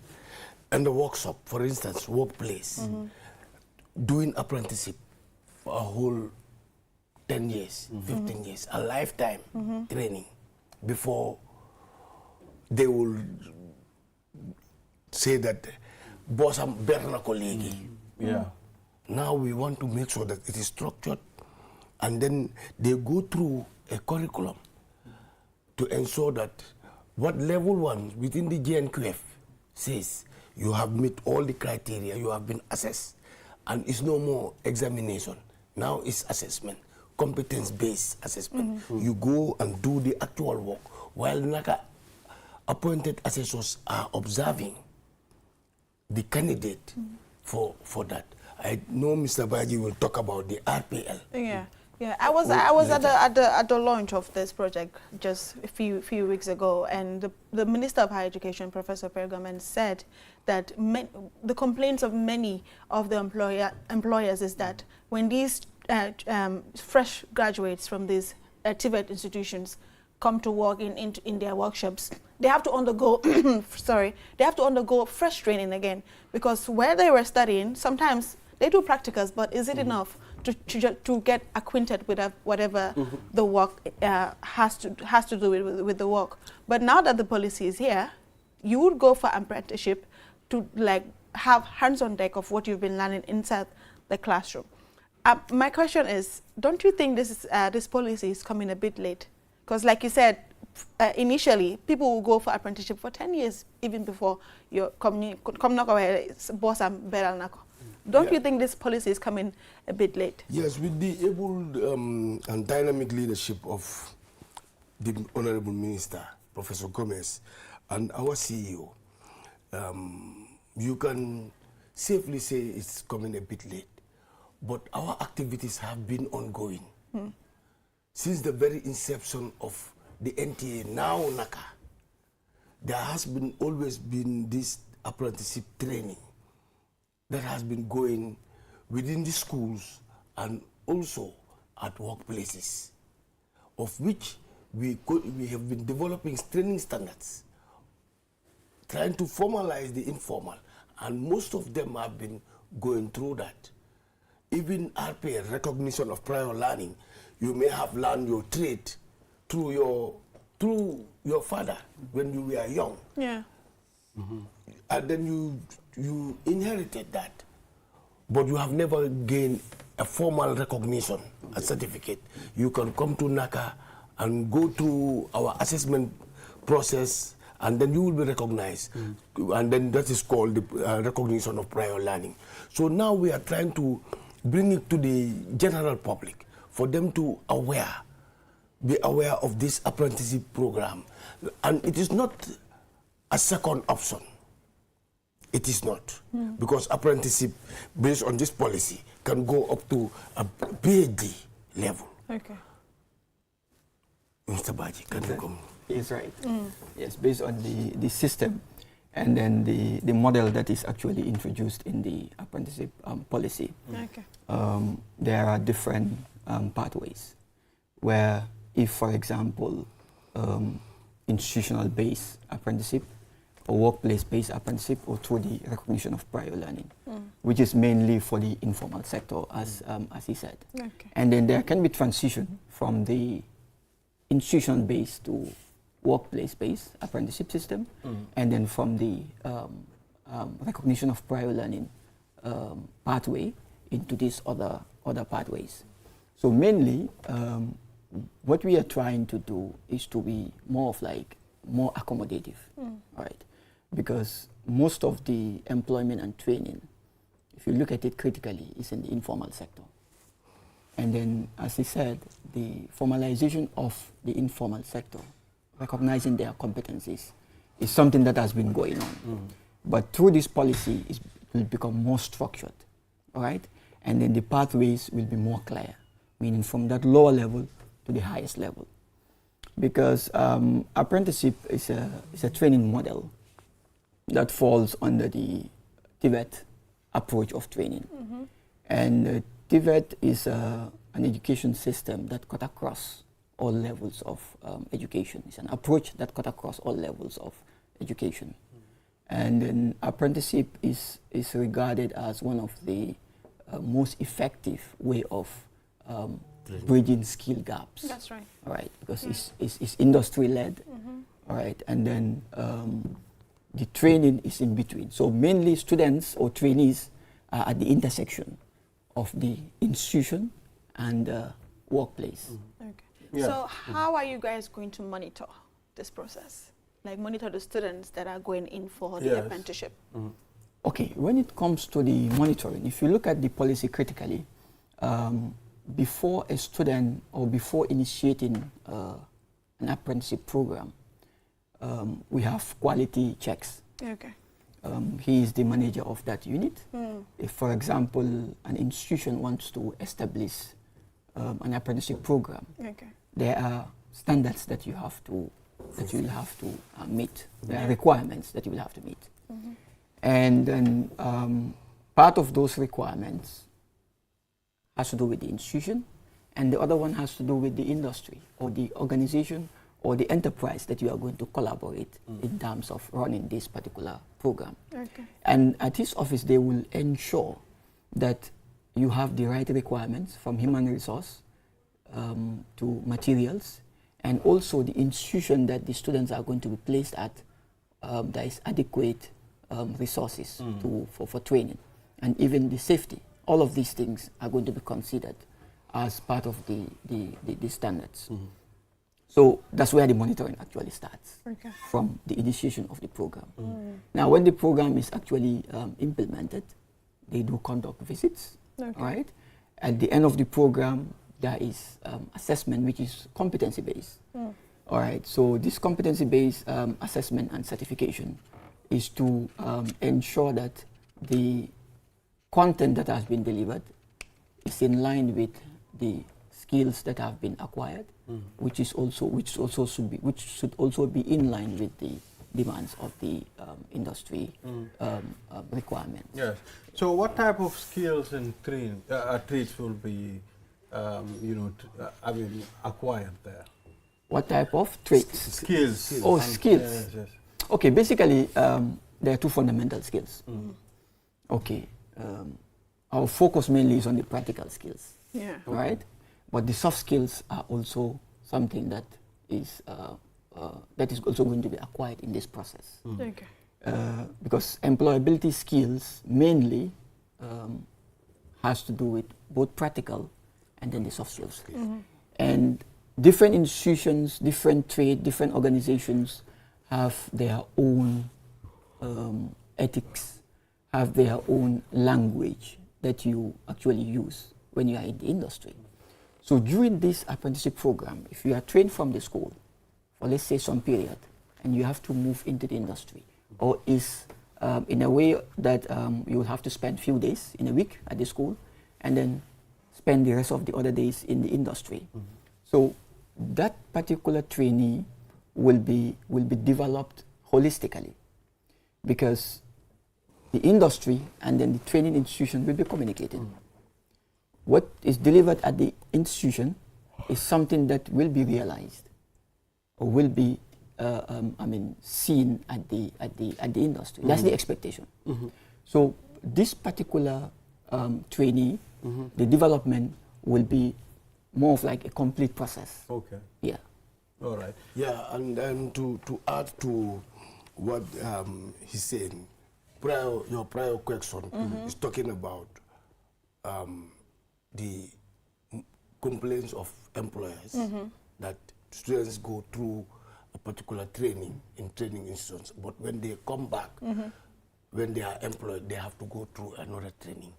in the workshop, for instance, workplace, doing apprenticeship for a whole 10 years, 15 years, a lifetime training before they will say that boss am better na ko legi. Now we want to make sure that it is structured, and then they go through a curriculum to ensure that what level 1 within the GNQF says you have met all the criteria, you have been assessed, and it's no more examination. Now it's assessment, competence-based assessment. You go and do the actual work while NACA appointed assessors are observing the candidate for that. I know Mr. Baji will talk about the RPL. Yeah, I was at the launch of this project just a few weeks ago, and the Minister of Higher Education, Professor Pergamen, said that the complaints of many of the employers is that when these fresh graduates from these TVET institutions come to work in their workshops, they have to undergo they have to undergo fresh training again, because where they were studying, sometimes they do practicals, but is it enough to get acquainted with whatever the work has to do with the work? But now that the policy is here, you would go for apprenticeship to have hands on deck of what you've been learning inside the classroom. My question is, don't you think this policy is coming a bit late? Because like you said, initially people will go for apprenticeship for 10 years even before you come boss and beral nako. Don't you think this policy is coming a bit late? Yes, with the able and dynamic leadership of the Honorable Minister, Professor Gomez, and our CEO, you can safely say it's coming a bit late. But our activities have been ongoing. Since the very inception of the NTA, now NACA, there has always been this apprenticeship training that has been going within the schools and also at workplaces, of which we have been developing training standards, trying to formalize the informal, and most of them have been going through that. Even RPA, recognition of prior learning, you may have learned your trade through your father when you were young. Yeah. And then you inherited that, but you have never gained a formal recognition, a certificate. You can come to NACA and go through our assessment process, and then you will be recognized. And then that is called the recognition of prior learning. So now we are trying to bring it to the general public for them to be aware of this apprenticeship program. And it is not a second option. It is not. Because apprenticeship, based on this policy, can go up to a PhD level. Okay. Mr. Baji, can you come? Is right. Yes, based on the system and then the model that is actually introduced in the apprenticeship policy. Okay. There are different pathways where, if for example, institutional-based apprenticeship or workplace-based apprenticeship, or through the recognition of prior learning, which is mainly for the informal sector, as he said. Okay. And then there can be transition from the institution-based to workplace-based apprenticeship system, and then from the recognition of prior learning pathway into these other pathways. So mainly, what we are trying to do is to be more accommodative, right? Because most of the employment and training, if you look at it critically, is in the informal sector. And then, as he said, the formalization of the informal sector, recognizing their competencies, is something that has been going on. But through this policy, it will become more structured, all right? And then the pathways will be more clear, meaning from that lower level to the highest level. Because apprenticeship is a training model that falls under the TVET approach of training. And TVET is an education system that cut across all levels of education. It's an approach that cut across all levels of education. And then apprenticeship is regarded as one of the most effective way of bridging skill gaps. That's right. All right, because it's industry-led. All right, and then the training is in between. So mainly students or trainees are at the intersection of the institution and workplace. Okay. Yeah. So how are you guys going to monitor this process? Like monitor the students that are going in for the apprenticeship? Okay, when it comes to the monitoring, if you look at the policy critically, before a student or before initiating an apprenticeship program, we have quality checks. Okay. He is the manager of that unit. If, for example, an institution wants to establish an apprenticeship program, there are standards that you have to meet. There are requirements that you will have to meet. And then part of those requirements has to do with the institution, and the other one has to do with the industry or the organization or the enterprise that you are going to collaborate in terms of running this particular program. And at his office, they will ensure that you have the right requirements from human resource to materials, and also the institution that the students are going to be placed at, there is adequate resources for training, and even the safety. All of these things are going to be considered as part of the standards. So that's where the monitoring actually starts, from the initiation of the program. Now, when the program is actually implemented, they do conduct visits, right? At the end of the program, there is assessment, which is competency-based. All right, so this competency-based assessment and certification is to ensure that the content that has been delivered is in line with the skills that have been acquired, which should also be in line with the demands of the industry requirements. Yes. So, what type of skills and traits will be, acquired there? What type of traits? Skills. Oh, skills. Yes, yes. Okay, basically, there are two fundamental skills. Okay, our focus mainly is on the practical skills. Right? But the soft skills are also something that is also going to be acquired in this process. Because employability skills mainly has to do with both practical and then the soft skills. And different institutions, different trade, different organizations have their own ethics, have their own language that you actually use when you are in the industry. So during this apprenticeship program, if you are trained from the school for, let's say, some period, and you have to move into the industry, or is in a way that you will have to spend few days in a week at the school, and then spend the rest of the other days in the industry. So that particular trainee will be developed holistically, because the industry and then the training institution will be communicating. What is delivered at the institution is something that will be realized or will be seen at the industry. That's the expectation. So this particular trainee, the development will be more of like a complete process. Okay. Yeah. All right. Yeah, and then to add to what he's saying, your prior question is talking about the complaints of employers that students go through a particular training in training institutions, but when they come back, when they are employed, they have to go through another training.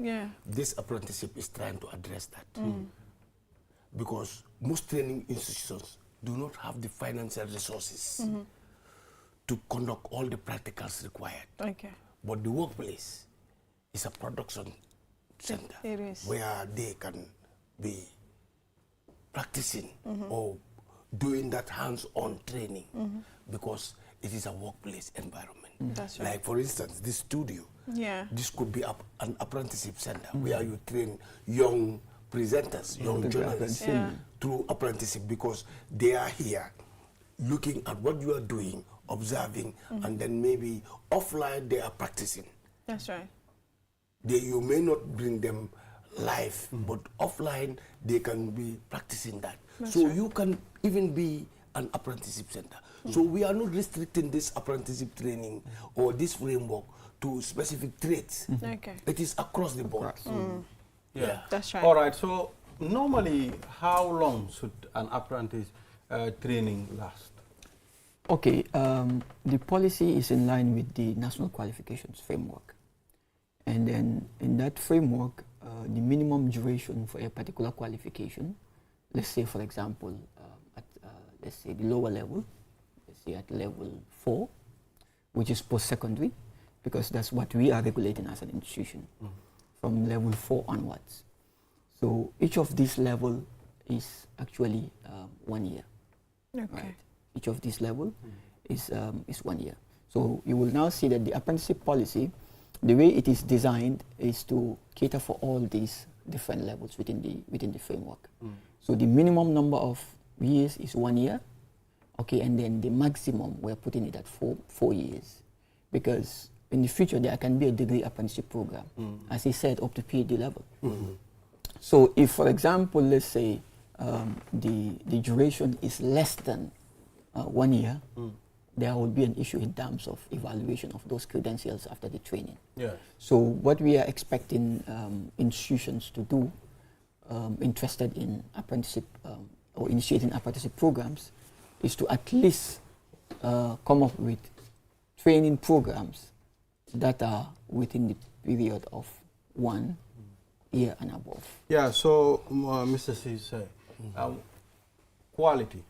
This apprenticeship is trying to address that. Because most training institutions do not have the financial resources to conduct all the practicals required. But the workplace is a production center where they can be practicing or doing that hands-on training because it is a workplace environment. Like, for instance, this studio, this could be an apprenticeship center where you train young presenters, young journalists through apprenticeship, because they are here looking at what you are doing, observing, and then maybe offline they are practicing. That's right. You may not bring them live, but offline they can be practicing that. So you can even be an apprenticeship center. So we are not restricting this apprenticeship training or this framework to specific trades. It is across the board. Yeah. That's right. All right. So normally, how long should an apprentice training last? Okay, the policy is in line with the National Qualifications Framework. And then in that framework, the minimum duration for a particular qualification, let's say, for example, at let's say the lower level, let's say at level 4, which is post-secondary, because that's what we are regulating as an institution, from level 4 onwards. So each of these levels is actually 1 year. Okay. Right? Each of these levels is 1 year. So you will now see that the apprenticeship policy, the way it is designed is to cater for all these different levels within the framework. So the minimum number of years is 1 year, okay, and then the maximum we're putting it at 4 years, because in the future there can be a degree apprenticeship program, as he said, up to PhD level. So if, for example, let's say the duration is less than 1 year, there will be an issue in terms of evaluation of those credentials after the training. Yes. So what we are expecting institutions to do, interested in apprenticeship or initiating apprenticeship programs, is to at least come up with training programs that are within the period of 1 year and above. Yeah, so Mr. C said, quality,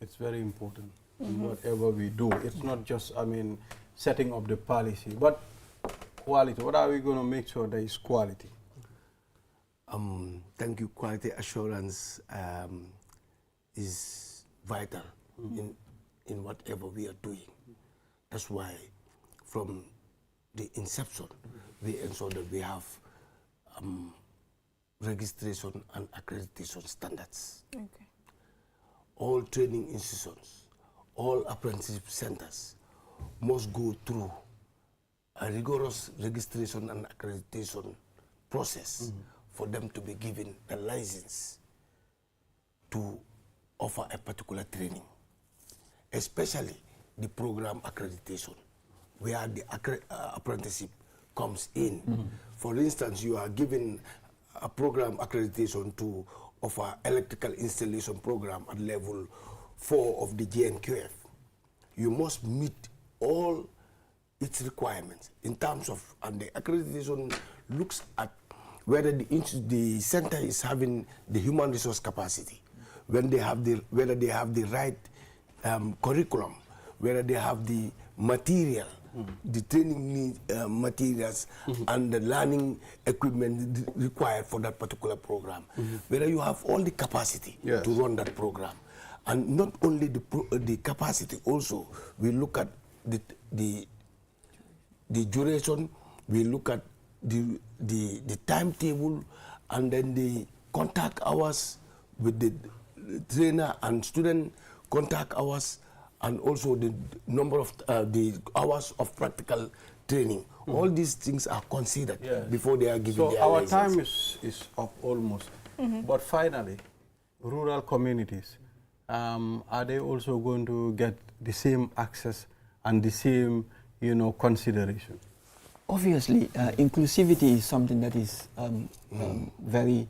it's very important in whatever we do. It's not just, I mean, setting up the policy, but quality. What are we going to make sure there is quality? Thank you. Quality assurance is vital in whatever we are doing. That's why from the inception, we ensure that we have registration and accreditation standards. Okay. All training institutions, all apprenticeship centers must go through a rigorous registration and accreditation process for them to be given a license to offer a particular training, especially the program accreditation, where the apprenticeship comes in. For instance, you are given a program accreditation to offer electrical installation program at level 4 of the GNQF. You must meet all its requirements in terms of, and the accreditation looks at whether the center is having the human resource capacity, when they have whether they have the right curriculum, whether they have the material, the training materials, and the learning equipment required for that particular program, whether you have all the capacity to run that program. And not only the capacity, also we look at the duration, we look at the timetable, and then the contact hours with the trainer and student contact hours, and also the number of the hours of practical training. All these things are considered before they are given their license. So our time is up almost. But finally, rural communities, are they also going to get the same access and the same, consideration? Obviously, inclusivity is something that is very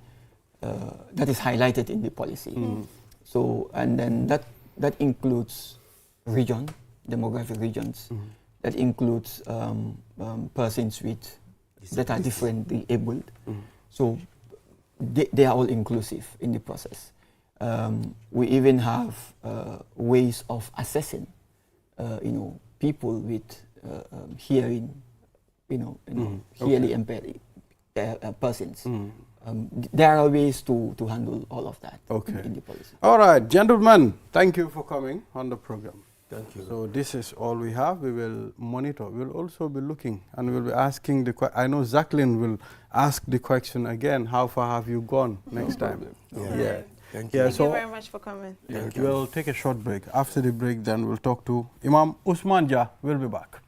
that is highlighted in the policy. So, and then that includes region, demographic regions. That includes persons that are differently abled. So they are all inclusive in the process. We even have ways of assessing, people with hearing, hearing impaired persons. There are ways to handle all of that in the policy. All right, gentlemen, thank you for coming on the program. Thank you. So this is all we have. We will monitor. We'll also be looking, and we'll be asking the question. I know Jacqueline will ask the question again. How far have you gone next time? Yeah. Thank you. Thank you very much for coming. We'll take a short break. After the break, then we'll talk to Imam Usman Jah. We'll be back.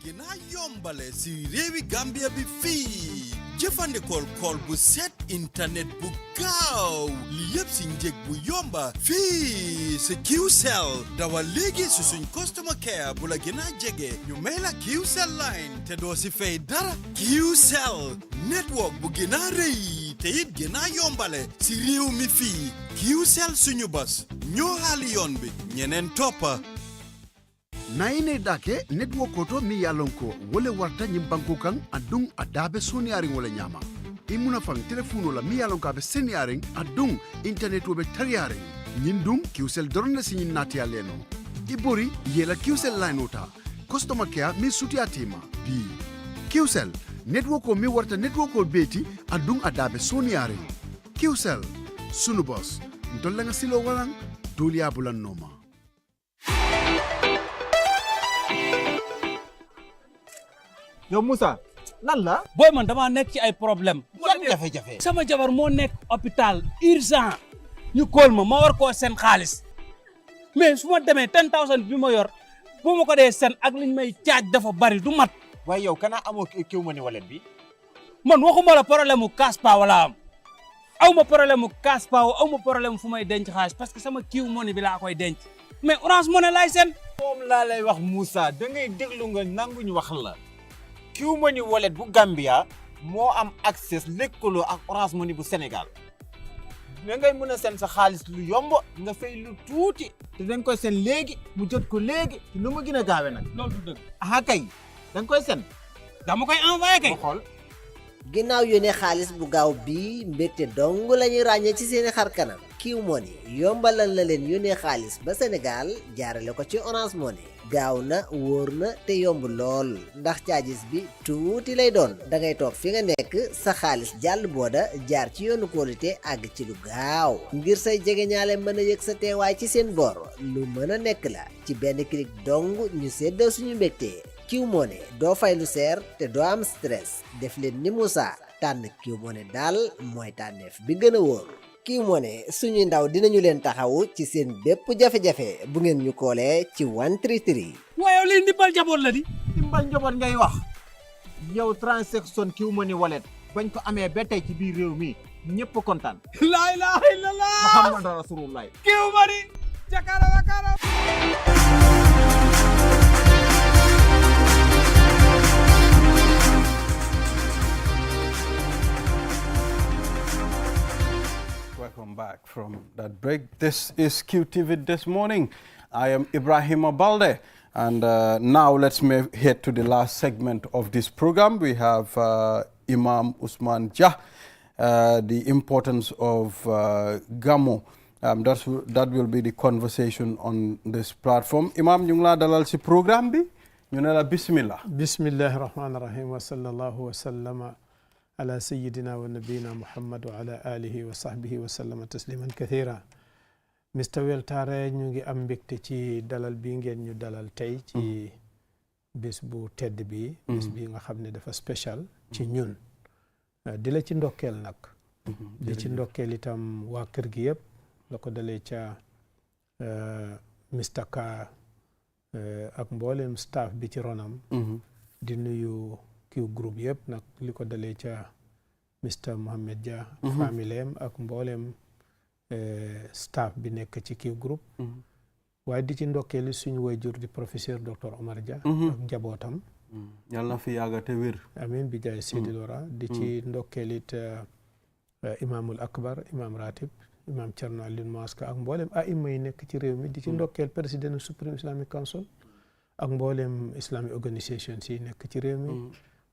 Gina yombale si rewi Gambia bi fi jëfandikool kool bu set internet bu gaaw li yëpp si njëg bu yomba fii si QCell dawal léegi si suñ customer care bu la gën a jege ñu may la QCell line te doo si fay dara QCell network bu gën a rëy te it gën a yombale si réew mi fii QCell suñu bos ñoo xaali yoon bi ñeneen toppa naine dake network oto mi yalonko wole warta nyimbanko kan adung adabe soniaring wala nyama imuna fang telefono la mi yalonko abe seniaring adung internet wobe tariaring nyindung QCell dorna sinyin nati aleno ibori yela QCell line ota customer care mi suti atima bi QCell network o mi warta network o beti adung adabe soniaring QCell sunu boss ntolla nga silo walang dulia bulan noma. yow Moussa lan la booy man dama nekk ci ay problème yan jafe-jafe sama jabar moo nekk hôpital urgent ñu kóol ma war koo seen xaalis mais su ma demee 10,000 bi ma yor bu ma ko dee seen ak liñ may caaj dafa bari du mat waaye yow kana amoo kiw ma ni wallet bi man waxuma la problème mu cash power wala am aw ma problème mu cash power aw ma problème fu may denc xaalis parce que sama kiw money bi laa koy denc mais Orange Money laay seen moom laa lay wax Moussa da ngay déglu nga nanguñu wax la Q Money wallet bu Gambia moo am access lëkkaloo ak Orange Money bu Sénégal da ngay mën a seen sa xaalis lu yomb nga fay lu tuuti te da nga koy seen léegi mu jot ko léegi te nu mu gën a gaawe nag loolu du dëgg aha kay da nga koy seen dama koy envoyé kay xool ginnaaw yónnee xaalis bu gaaw bii mbégte dong la ñuy ràññee ci seeni xar kanam Q Money yombalal na leen yónnee xaalis ba Sénégal jaarale ko ci Orange Money gaaw na wóor na te yomb lool ndax charges bi tuuti lay doon da ngay toog fi nga nekk sa xaalis jàll booda jaar ci yoonu qualité àgg ci lu gaaw ngir say jegeñaale mën a yëg sa teewaay ci seen bor lu mën a nekk la ci benn clic dong ñu séddoo suñu mbégte Q Money doo fay lu seer te doo am stress def leen ni Moussa tànn Q Money daal mooy tànneef bi gën a wóor Q Money suñuy ndaw dinañu leen taxawu ci seen bépp jafe-jafe bu ngeen ñu koolee ci 133. waaye lii ndimbal njaboot la di. ndimbal njaboot ngay wax yow transaction Q Money wallet bañ ko amee ba tey ci biir réew mi ñëpp kontaan. laa ilaaha illallah Muhammadu Rasulullah. Q Money jakara wakara. Welcome back from that break. This is QTV This Morning. I am Ibrahim Abalde. And now let's head to the last segment of this program. We have Imam Usman Jah, the importance of Gammo. That will be the conversation on this platform. Imam, ñu ngi laa dalal ci programme bi ñu ne la bismillah. Bismillahir Rahmanir Rahim wa sallallahu wa sallama ala sayyidina wa nabiyina Muhammad wa ala alihi wa sahbihi wa sallama tasliman kathira. Mr Weltare ñu ngi am mbégte ci dalal bi ngeen ñu dalal tey ci bés bu tedd bi bés bi nga xam ne dafa spécial ci ñun di la ci ndokkeel nag di ci ndokkeel itam waa kër gi yëpp la ko dalee ca Mr Ka ak mboolem staff bi ci ronam di nuyu Q groupe yëpp nag li ko dalee ca Mr Mohamed Dia familleem ak mboolem staff bi nekk ci Q groupe waaye di ci ndokkeeli suñu wayjur di professeur docteur Omar Dia ak njabootam yàlla na fi yàgga te wér amiin bi jaay Seydi Lora di ci ndokkeelit imamul akbar imam ratib imam Thierno Alioune Maska ak mboolem aima yi nekk ci réew mi di ci ndokkeel président Supreme Islamic Council ak mboolem Islamic organisations yi nekk ci réew mi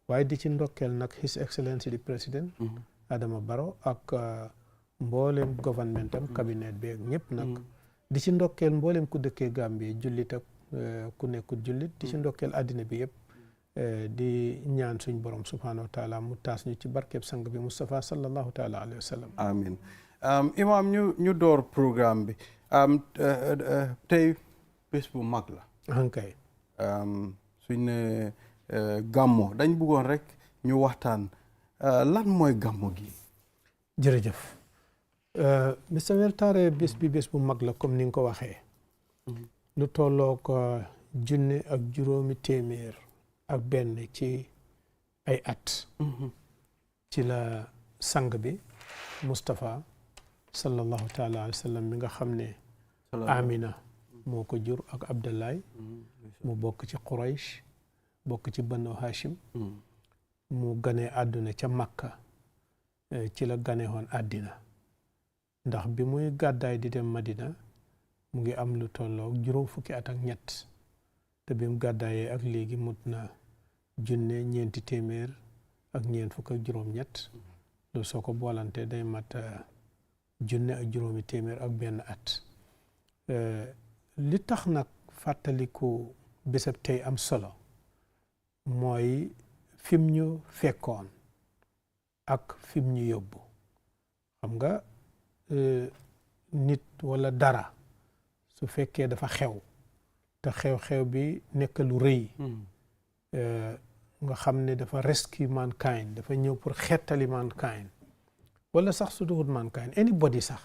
waaye di ci ndokkeel nag His Excellency di président Adama Barrow ak mboolem gouvernement am cabinet bi ak ñëpp nag di ci ndokkeel mboolem ku dëkkee Gambie jullit ak ku nekkul jullit di ci ndokkeel àddina bi yëpp di ñaan suñ borom subhanahu wa taala mu taas ñu ci barkeb sang bi Mustafa sallallahu taala alayhi wa sallam amin imam ñu door programme bi tey bés bu mag la hankay suñ ne gàmmo dañ bëggoon rek ñu waxtaan lan mooy gàmmo gi jërëjëf Mr Weltare bés bi bés bu mag la comme ni nga ko waxee lu tolloo ko 1,000 ak benn ci ay at ci la sang bi Mustafa sallallahu taala alayhi wa sallam mi nga xam ne Amina moo ko jur ak Abdallahi mu bokk ci Quraysh bokk ci Banu Hashim mu ganee àdduna ca Makka ci la gane woon àddina ndax bi muy gàddaay di dem Madina mu ngi am lu tolloog juróom fukki at ak ñett te bi mu gàddaayee ak léegi mut na 1400 ak ñeent fukk ak juróom ñett loolu soo ko boolante day mat 1,000 ak juróomi téeméer ak benn at li tax nag fàttaliku bésab tey am solo mooy fim ñu fekkoon ak fim ñu yóbbu xam nga nit wala dara su fekkee dafa xew te xew-xew bi nekk lu rëy nga xam ne dafa rescue mankind dafa ñëw pour xettali mankind wala sax su duhut mankind anybody sax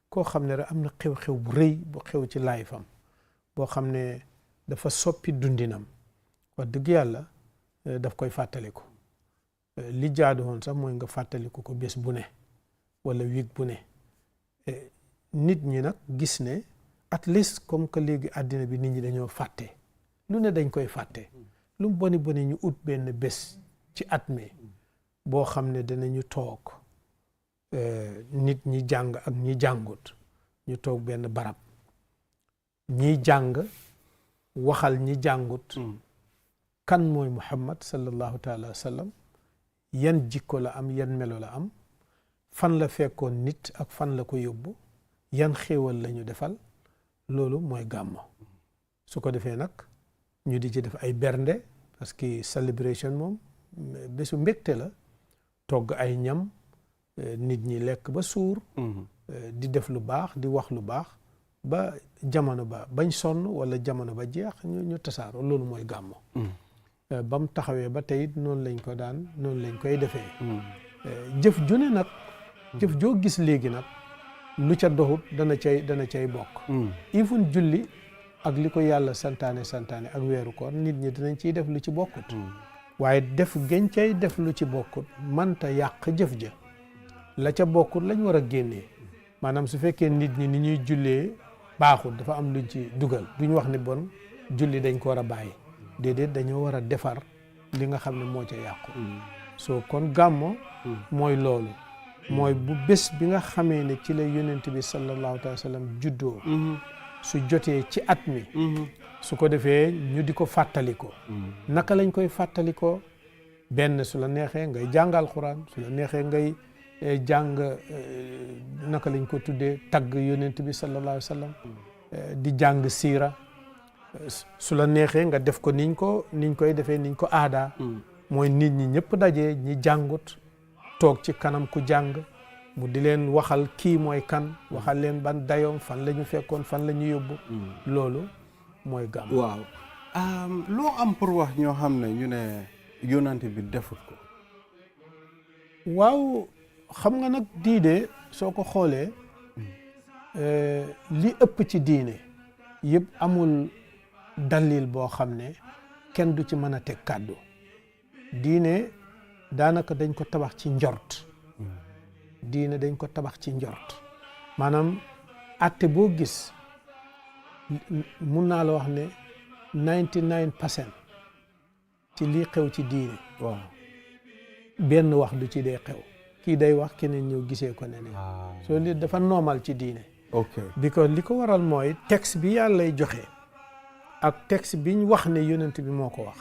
koo xam ne rek am na xew-xew bu rëy bu xew ci life am boo xam ne dafa soppi dundinam wax dëgg yàlla daf koy fàttaliku li jaadu woon sax mooy nga fàttaliku ko bés bu ne wala week bu ne nit ñi nag gis ne at least comme que léegi àddina bi nit ñi dañoo fàtte lu ne dañ koy fàtte lu mu boni boni ñu ut benn bés ci at mi boo xam ne danañu toog nit ñi jàng ak ñi jàngut ñu toog benn barab ñi jàng waxal ñi jàngut kan mooy Muhammad sallallahu taala wa sallam yan jikko la am yan melo la am fan la fekkoon nit ak fan la ko yóbbu yan xéewal la ñu defal loolu mooy gàmmo su ko defee nag ñu di ci def ay bernde parce que celebration moom bésu mbégte la togg ay ñam nit ñi lekk ba suur di def lu baax di wax lu baax ba jamono ba bañ sonn wala jamono ba jeex ñu tasaaroo loolu mooy gàmmo ba mu taxawee ba tey noonu lañ ko daan noonu lañ koy defee jëf ju ne nag jëf joo gis léegi nag lu ca doxut dana cay bokk even julli ak li ko yàlla santaane ak weeru koor nit ñi dinañ ciy def lu ci bokkut waaye def gën cay def lu ci bokkut manta yàq jëf ja la ca bokkut lañ war a génnee maanaam su fekkee nit ñi ni ñuy jullee baaxul dafa am luñ ci dugal duñ wax ne bon julli dañ ko war a bàyyi déedéet dañoo war a defar li nga xam ne moo ca yàqu soo kon gàmmo mooy loolu mooy bu bés bi nga xamee ne ci la yonent bi sallallahu alayhi wa sallam juddoo su jotee ci at mi su ko defee ñu di ko fàttaliko naka lañ koy fàttalikoo benn su la neexee ngay jàng alxuraan su la neexee ngay jàng naka lañ ko tuddee tagg yonent bi sallallahu alayhi wa sallam di jàng siira su la neexee nga def ko niñ koy defee niñ ko aadaa mooy nit ñi ñëpp dajee ñi jàngut toog ci kanam ku jàng mu di leen waxal kii mooy kan waxal leen ban dayoom fan la ñu fekkoon fan la ñu yóbbu loolu mooy gàmm waaw loo am pour wax ñoo xam ne ñu ne yonante bi defut ko waaw xam nga nag diine soo ko xoolee li ëpp ci diine yëpp amul dalil boo xam ne kenn du ci mën a teg kàddu diine daanaka dañ ko tabax ci njort diine dañ ko tabax ci njort maanaam atte boo gis mun naa la wax ne 99% ci lii xew ci diine waaw benn wax du ci dee xew kii day wax keneen ñëw gisee ko neneen soo li dafa normal ci diine because li ko waral mooy texte bi yàlla lay joxe ak texte biñ wax ne yonent bi moo ko wax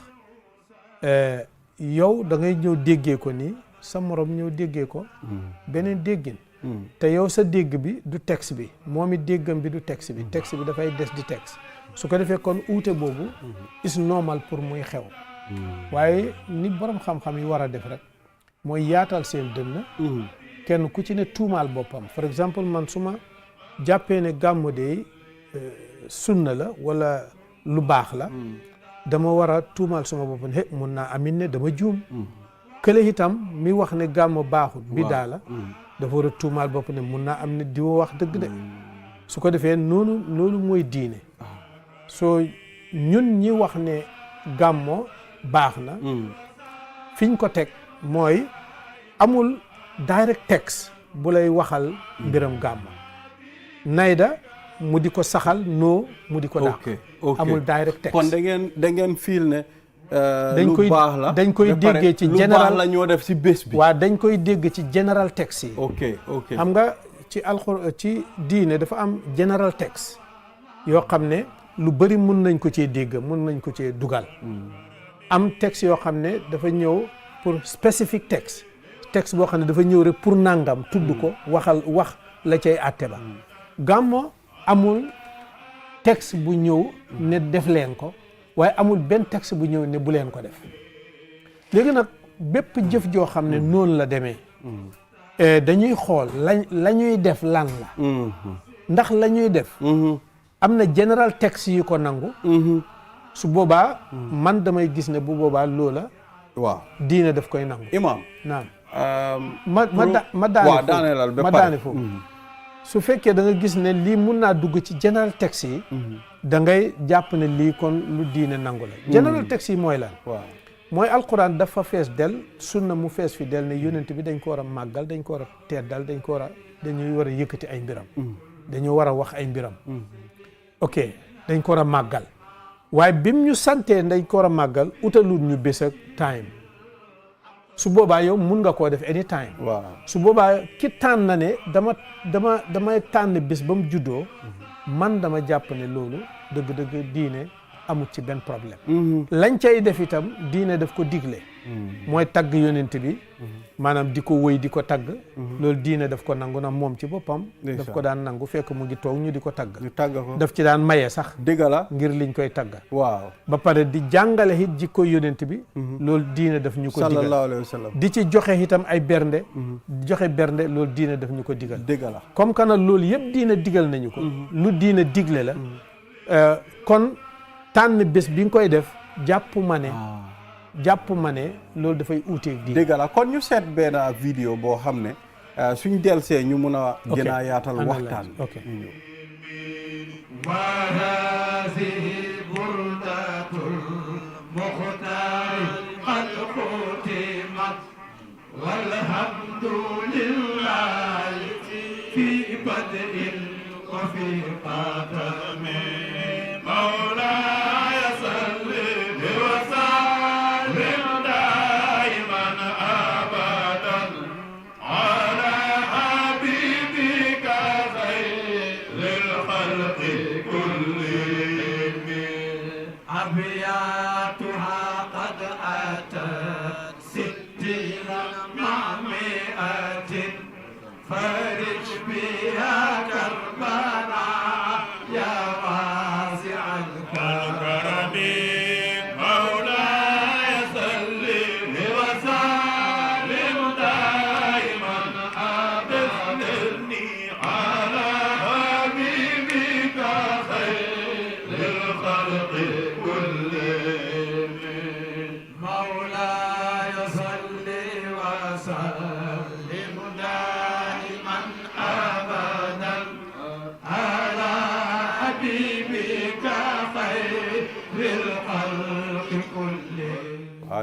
yow da ngay ñëw déggee ko nii sa morom ñëw déggee ko beneen déggin te yow sa dégg bi du texte bi moom it déggam bi du texte bi dafay des di texte su ko defee kon uute boobu is normal pour muy xew waaye ni borom xam-xam yi war a def rek mooy yaatal seen dënn kenn ku ci ne tuumaal boppam par exemple man su ma jàppee ne gàmmu de sunna la wala lu baax la dama war a tuumaal suma boppam ne mun naa amin ne dama juum kële itam mi wax ne gàmmu baaxul bidaa la dafa war a tuumaal bopp ne mun naa am ne di wax dëgg de su ko defee noonu mooy diine soo ñun ñi wax ne gàmmo baax na fiñ ko teg mooy amul direct text bu lay waxal mbiram gàmmo nayda mu di ko saxal noo mu di ko dàq amul direct text kon da ngeen fiil ne dañ koy déggee ci général lu baax la ñoo def si bés bi. waaw dañ koy dégg ci général texte yi. ok xam nga ci diine dafa am général texte yoo xam ne lu bëri mun nañ ko cee dégg mun nañ ko cee dugal. am texte yoo xam ne dafa ñëw pour spécifique texte boo xam ne dafa ñëw rek pour nangam tudd ko wax la cay àtte ba. Gàmmo amul texte bu ñëw ne def leen ko waaye amul benn texte bu ñëw ne bu leen ko def léegi nag bépp jëf joo xam ne noonu la demee dañuy xool la ñuy def lan la ndax la ñuy def am na général texte yi ko nangu su boobaa man damay gis ne bu boobaa loola waaw diine daf koy nangu. Imam naam ma daane foofu su fekkee da nga gis ne lii mun naa dugg ci général texte yi da ngay jàpp ne lii kon lu diine nangu la général texte yi mooy lan mooy alquran dafa fees del sunna mu fees fi del ne yonent bi dañ ko war a màggal dañ ko war a teddal dañuy war a yëkkati ay mbiram dañu war a wax ay mbiram ok dañ ko war a màggal waaye bim ñu santee dañ ko war a màggal utalul ñu bés ak time su boobaa yow mun nga koo def any time su boobaa ki tànn na ne damay tànn bés ba mu juddoo man dama jàpp ne loolu dëgg-dëgg diine amut ci benn problème lañ cay def itam diine daf ko digle mooy tagg yonent bi maanaam di ko wëy di ko tagg loolu diine daf ko nangu na moom ci boppam daf ko daan nangu fekk mu ngi toog ñu di ko tagg daf ci daan maye sax dëgg la ngir liñ koy tagg waaw ba pare di jàngale it jikko yonent bi loolu diine daf ñu ko digal sallallahu alayhi wa sallam di ci joxe itam ay bernde joxe bernde loolu diine daf ñu ko digal dëgg la comme que nag loolu yëpp diine digal nañu ko lu diine digle la kon tànn bés bi nga koy def jàpp ma ne loolu dafay uuteeg di dëgg la kon ñu seet benn vidéo boo xam ne suñ delsee ñu mun a gën a yaatal waxtaan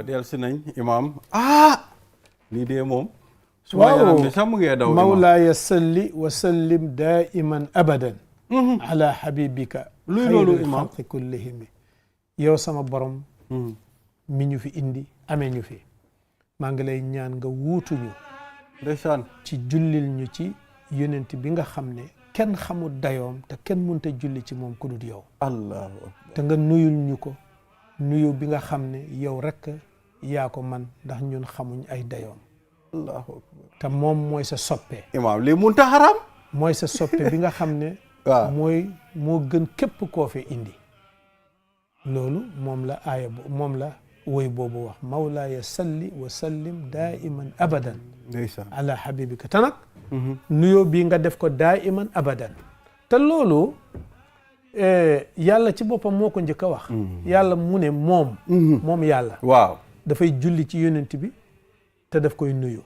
delsi nañ imam lii dee moom suma yaram bi sax mu ngee daw mawlaaya salli wa sallim daiman abadan ala habibika luy loolu imam xalqi kullihim yow sama borom mi ñu fi indi amee ñu fi maa ngi lay ñaan nga wuutuñu ndeysaan ci jullil ñu ci yonent bi nga xam ne kenn xamul dayoom te kenn mënta julli ci moom ku dul yow allahu akbar te nga nuyul ñu ko nuyu bi nga xam ne yow rek yaa ko man ndax ñun xamuñ ay dayoom allahu akbar te moom mooy sa soppe imaam lii munta xaram mooy sa soppe bi nga xam ne waaw moo gën képp koo fi indi loolu moom la aaya moom la woy boobu wax mawlaaya salli wa sallim daiman abadan ndeysaan ala habibika te nag nuyoo bii nga def ko daiman abadan te loolu yàlla ci boppam moo ko njëkk a wax yàlla mu ne moom yàlla waaw dafay julli ci yonent bi te daf koy nuyu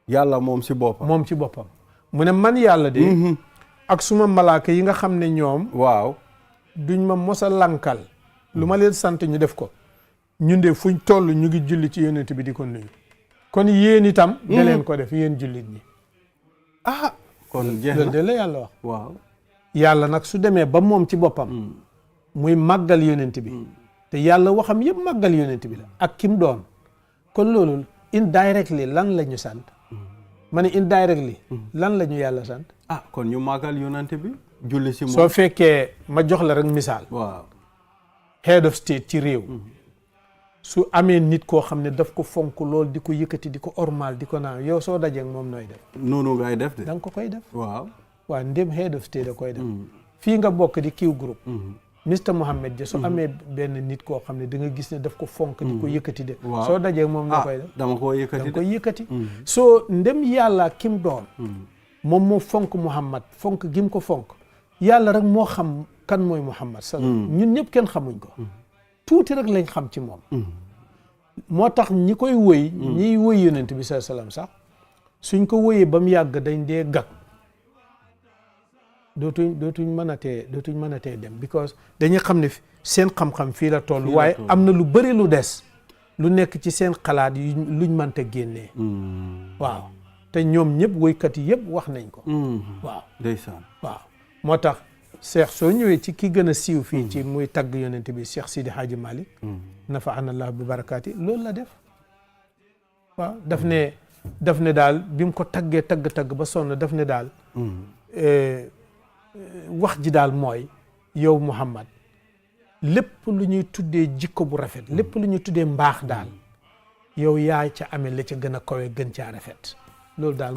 yàlla moom ci boppam mu ne man yàlla de ak suma malaaka yi nga xam ne ñoom waaw duñ ma mos a lankal lu ma leen sant ñu def ko ñun de fuñ toll ñu ngi julli ci yonent bi di ko nuyu kon yéen itam da leen ko def yéen jullit ñi kon jeex na loolu de la yàlla wax waaw yàlla nag su demee ba moom ci boppam muy màggal yonent bi te yàlla waxam yëpp màggal yonent bi la ak kim doon kon loolu indirectly lan la ñu sant ma ne indirectly lan la ñu yàlla sant kon ñu màggal yonent bi julli si moom soo fekkee ma jox la rek misaal waaw head of state ci réew su amee nit koo xam ne daf ko fonk lool di ko yëkkati di ko ormal di ko naan yow soo dajee ak moom nooy def noonu ngay def de da nga ko koy def waaw ndem head of state da koy def fii nga bokk di kiw groupe Mr Mohamed Dia su amee benn nit koo xam ne da nga gis ne daf ko fonk di ko yëkkati de soo dajee ak moom noo koy def dama ko yëkkati da nga koy yëkkati soo ndem yàlla kim doon moom moo fonk Muhammad fonk gim ko fonk yàlla rek moo xam kan mooy Muhammad ñun ñëpp kenn xamuñ ko tuuti rek lañ xam ci moom moo tax ñi koy wëy ñiy wëy yonent bi sallallahu alayhi wasallam sax suñ ko wëyee ba mu yàgg dañ dee gag dootuñ mën a tee dem because dañuy xam ne seen xam-xam fii la toll waaye am na lu bëri lu des lu nekk ci seen xalaat yi luñ mënta génnee waaw te ñoom ñëpp woykat yi yëpp wax nañ ko waaw ndeysaan waaw moo tax Cheikh soo ñëwee ci ki gën a siiw fii ci muy tagg yonent bi Cheikh Sidi Hadji Malick nafaana Allah bi barakaati loolu la def waaw daf ne daal bi mu ko taggee tagg ba sonn daf ne daal wax ji daal mooy yow Muhammad lépp lu ñuy tuddee jikko bu rafet lépp lu ñuy tuddee mbaax daal yow yaa ca amee la ca gën a kawe gën caa rafet loolu daal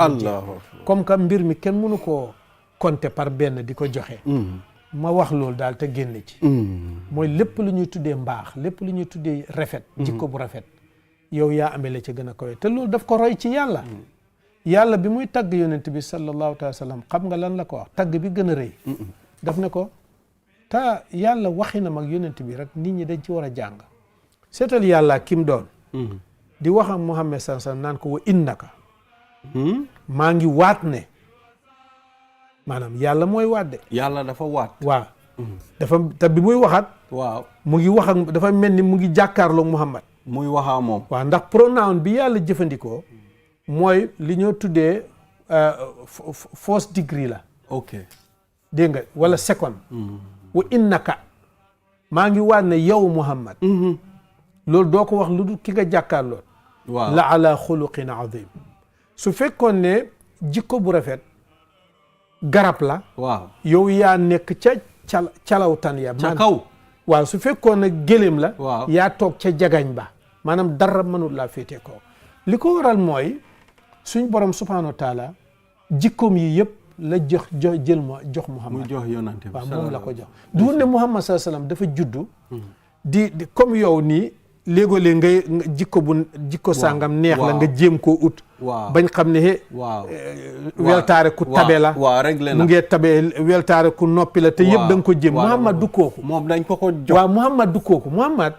comme que mbir mi kenn mënu koo compter par benn di ko joxe ma wax loolu daal te génn ci mooy lépp lu ñuy tuddee mbaax lépp lu ñuy tuddee rafet jikko bu rafet yow yaa amee la ca gën a kawe te loolu daf ko roy ci yàlla yàlla bi muy tagg yonent bi sallallahu alayhi wa sallam xam nga lan la ko wax tagg bi gën a rëy daf ne ko ta yàlla waxinam ak yonent bi rek nit ñi dañ ci war a jàng seetal yàlla kim doon di wax ak Muhammad sallallahu alayhi wa sallam naan ko wa innaka maa ngi waat ne maanaam yàlla mooy waat de yàlla dafa waat waaw dafa te bi muy waxaat waaw mu ngi wax ak dafa mel ni mu ngi jàkkaarloog Muhammad muy waxaa moom waaw ndax pronoun bi yàlla jëfandikoo mooy li ñoo tuddee first degree la ok dégg nga wala second wa innaka maa ngi waat ne yow Muhammad loolu doo ko wax lu dul ki nga jàkkaarloo waaw la ala xuluqin azim su fekkoon ne jikko bu rafet garab la waaw yow yaa nekk ca calawtan ya ca kaw waaw su fekkoon ne gëléem la waaw yaa toog ca jagañ ba maanaam dara mënul laa féete kaw li ko waral mooy suñ borom subhanahu wa taala jikkoom yi yëpp la jox jox Muhammad mu jox yonante bi waaw moom la ko jox du ne Muhammad sallallahu alayhi wasallam dafa juddu di comme yow nii léegoo-léeg ngay jikko sàngam neex la nga jéem koo ut bañ xam ne weltaare ku tabe la mu ngee tabe weltaare ku noppi la te yëpp da nga ko jéem Muhammad du kooku moom dañ ko jox waaw Muhammad du kooku Muhammad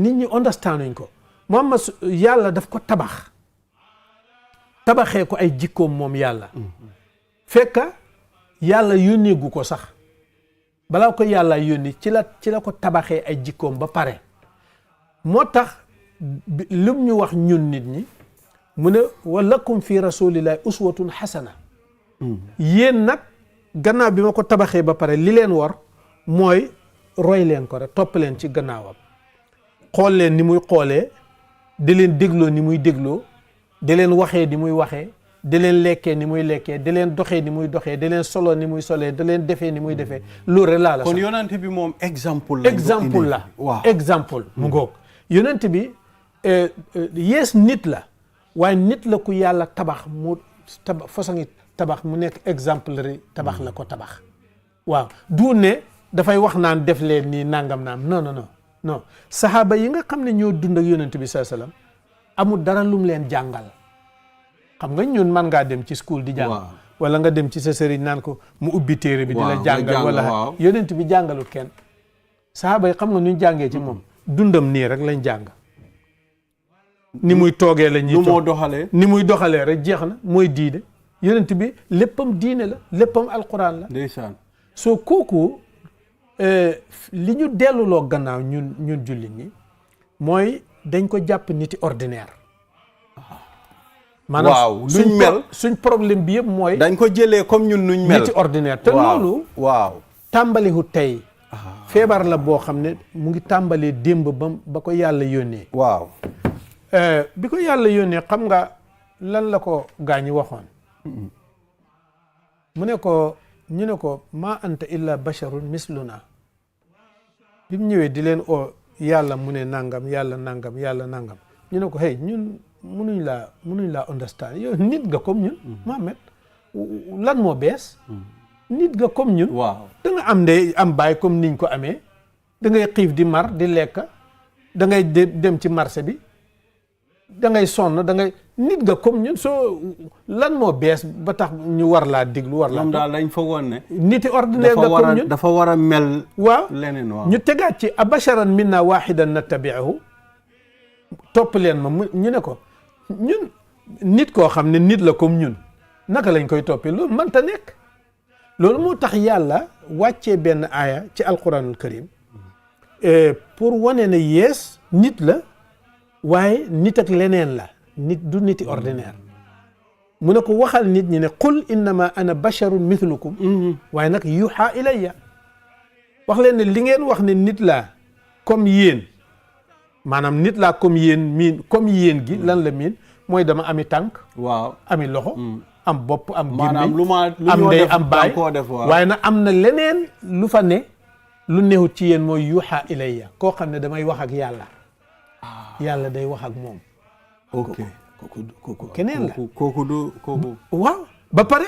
nit ñi understand nañ ko Muhammad yàlla daf ko tabaxee ko ay jikkoom moom yàlla fekka yàlla yónneegu ko sax balaa ko yàlla yónni ci la ko tabaxee ay jikkoom ba pare moo tax lum ñu wax ñun nit ñi mu ne wa lakum fi rasulillahi uswatun hasana yéen nag gannaaw bi ma ko tabaxee ba pare li leen war mooy roy leen ko rek topp leen ci gannaawam xool leen ni muy xoolee di leen dégloo ni muy dégloo di leen waxee ni muy waxee di leen lekkee ni muy lekkee di leen doxee ni muy doxee di leen soloo ni muy solee di leen defee ni muy defee loolu rek laa la kon yonent bi moom exemple la waaw exemple mu ngoog yonent bi yees nit la waaye nit la ku yàlla tabax mu façon tabax mu nekk exemplaire tabax la ko tabax waaw du ne dafay wax naan def leen nii nangam naam non saxaaba yi nga xam ne ñoo dund ak yonent bi sallallahu alayhi wasallam amul dara lum leen jàngal xam nga ñun man ngaa dem ci school di jàng wala nga dem ci sa sëriñ naan ko mu ubbi téere bi di la jàngal wala yonent bi jàngalul kenn saxaaba yi xam nga nuñ jàngee ci moom dundam nii rek lañ jàng ni muy toogee la ñuy doxalee ni muy doxalee rek jeex na mooy diine yonent bi léppam diine la léppam alquran la ndeysaan soo kooku li ñu delluloo gannaaw ñun jullit ñi mooy dañ ko jàpp niti ordinaire waaw nuñ mel suñ problème bi yëpp mooy dañ ko jëlee comme ñun nuñ mel niti ordinaire te loolu waaw tàmbalihu tey feebar la boo xam ne mu ngi tàmbalee démb ba ko yàlla yónnee. waaw. bi ko yàlla yónnee xam nga lan la ko gaañi waxoon. mu ne ko ñu ne ko ma anta illa basharun misluna bi mu ñëwee di leen oo yàlla mu ne nangam yàlla nangam yàlla nangam ñu ne ko hey ñun munuñ laa understand yow nit nga comme ñun. Mohamed lan moo bees. nit nga comme ñun. waaw da nga am ndey am baay comme niñ ko amee da ngay xiif di mar di lekk da ngay dem ci marché bi da ngay sonn da ngay nit nga comme ñun soo lan moo bees ba tax ñu war laa diglu war laa. ñoom daal dañ foogoon ne. niti ordinaire nga comme ñun dafa war a mel. waaw leneen waaw. ñu tegaat ci abasharan minna wahidan nattabi'uhu topp leen ma ñu ne ko ñun nit koo xam ne nit la comme ñun naka lañ koy toppee loolu mënta nekk. loolu moo tax yàlla wàccee benn aaya ci alquranul karim pour wane ne yees nit la waaye nit ak leneen la nit du niti ordinaire mu ne ko waxal nit ñi ne qul innama ana basharun mithlukum waaye nag yuha ilayya wax leen ne li ngeen wax ne nit laa comme yéen maanaam nit laa comme yéen miin comme yéen gi lan la miin mooy dama ami tànk waaw ami loxo am bopp am maanaam gémmiñ am ndey am baay waaye nag am na leneen lu fa ne lu newut ci yéen mooy yuha ilayya koo xam ne damay wax ak yàlla yàlla day wax ak moom kooku keneen la kooku waaw ba pare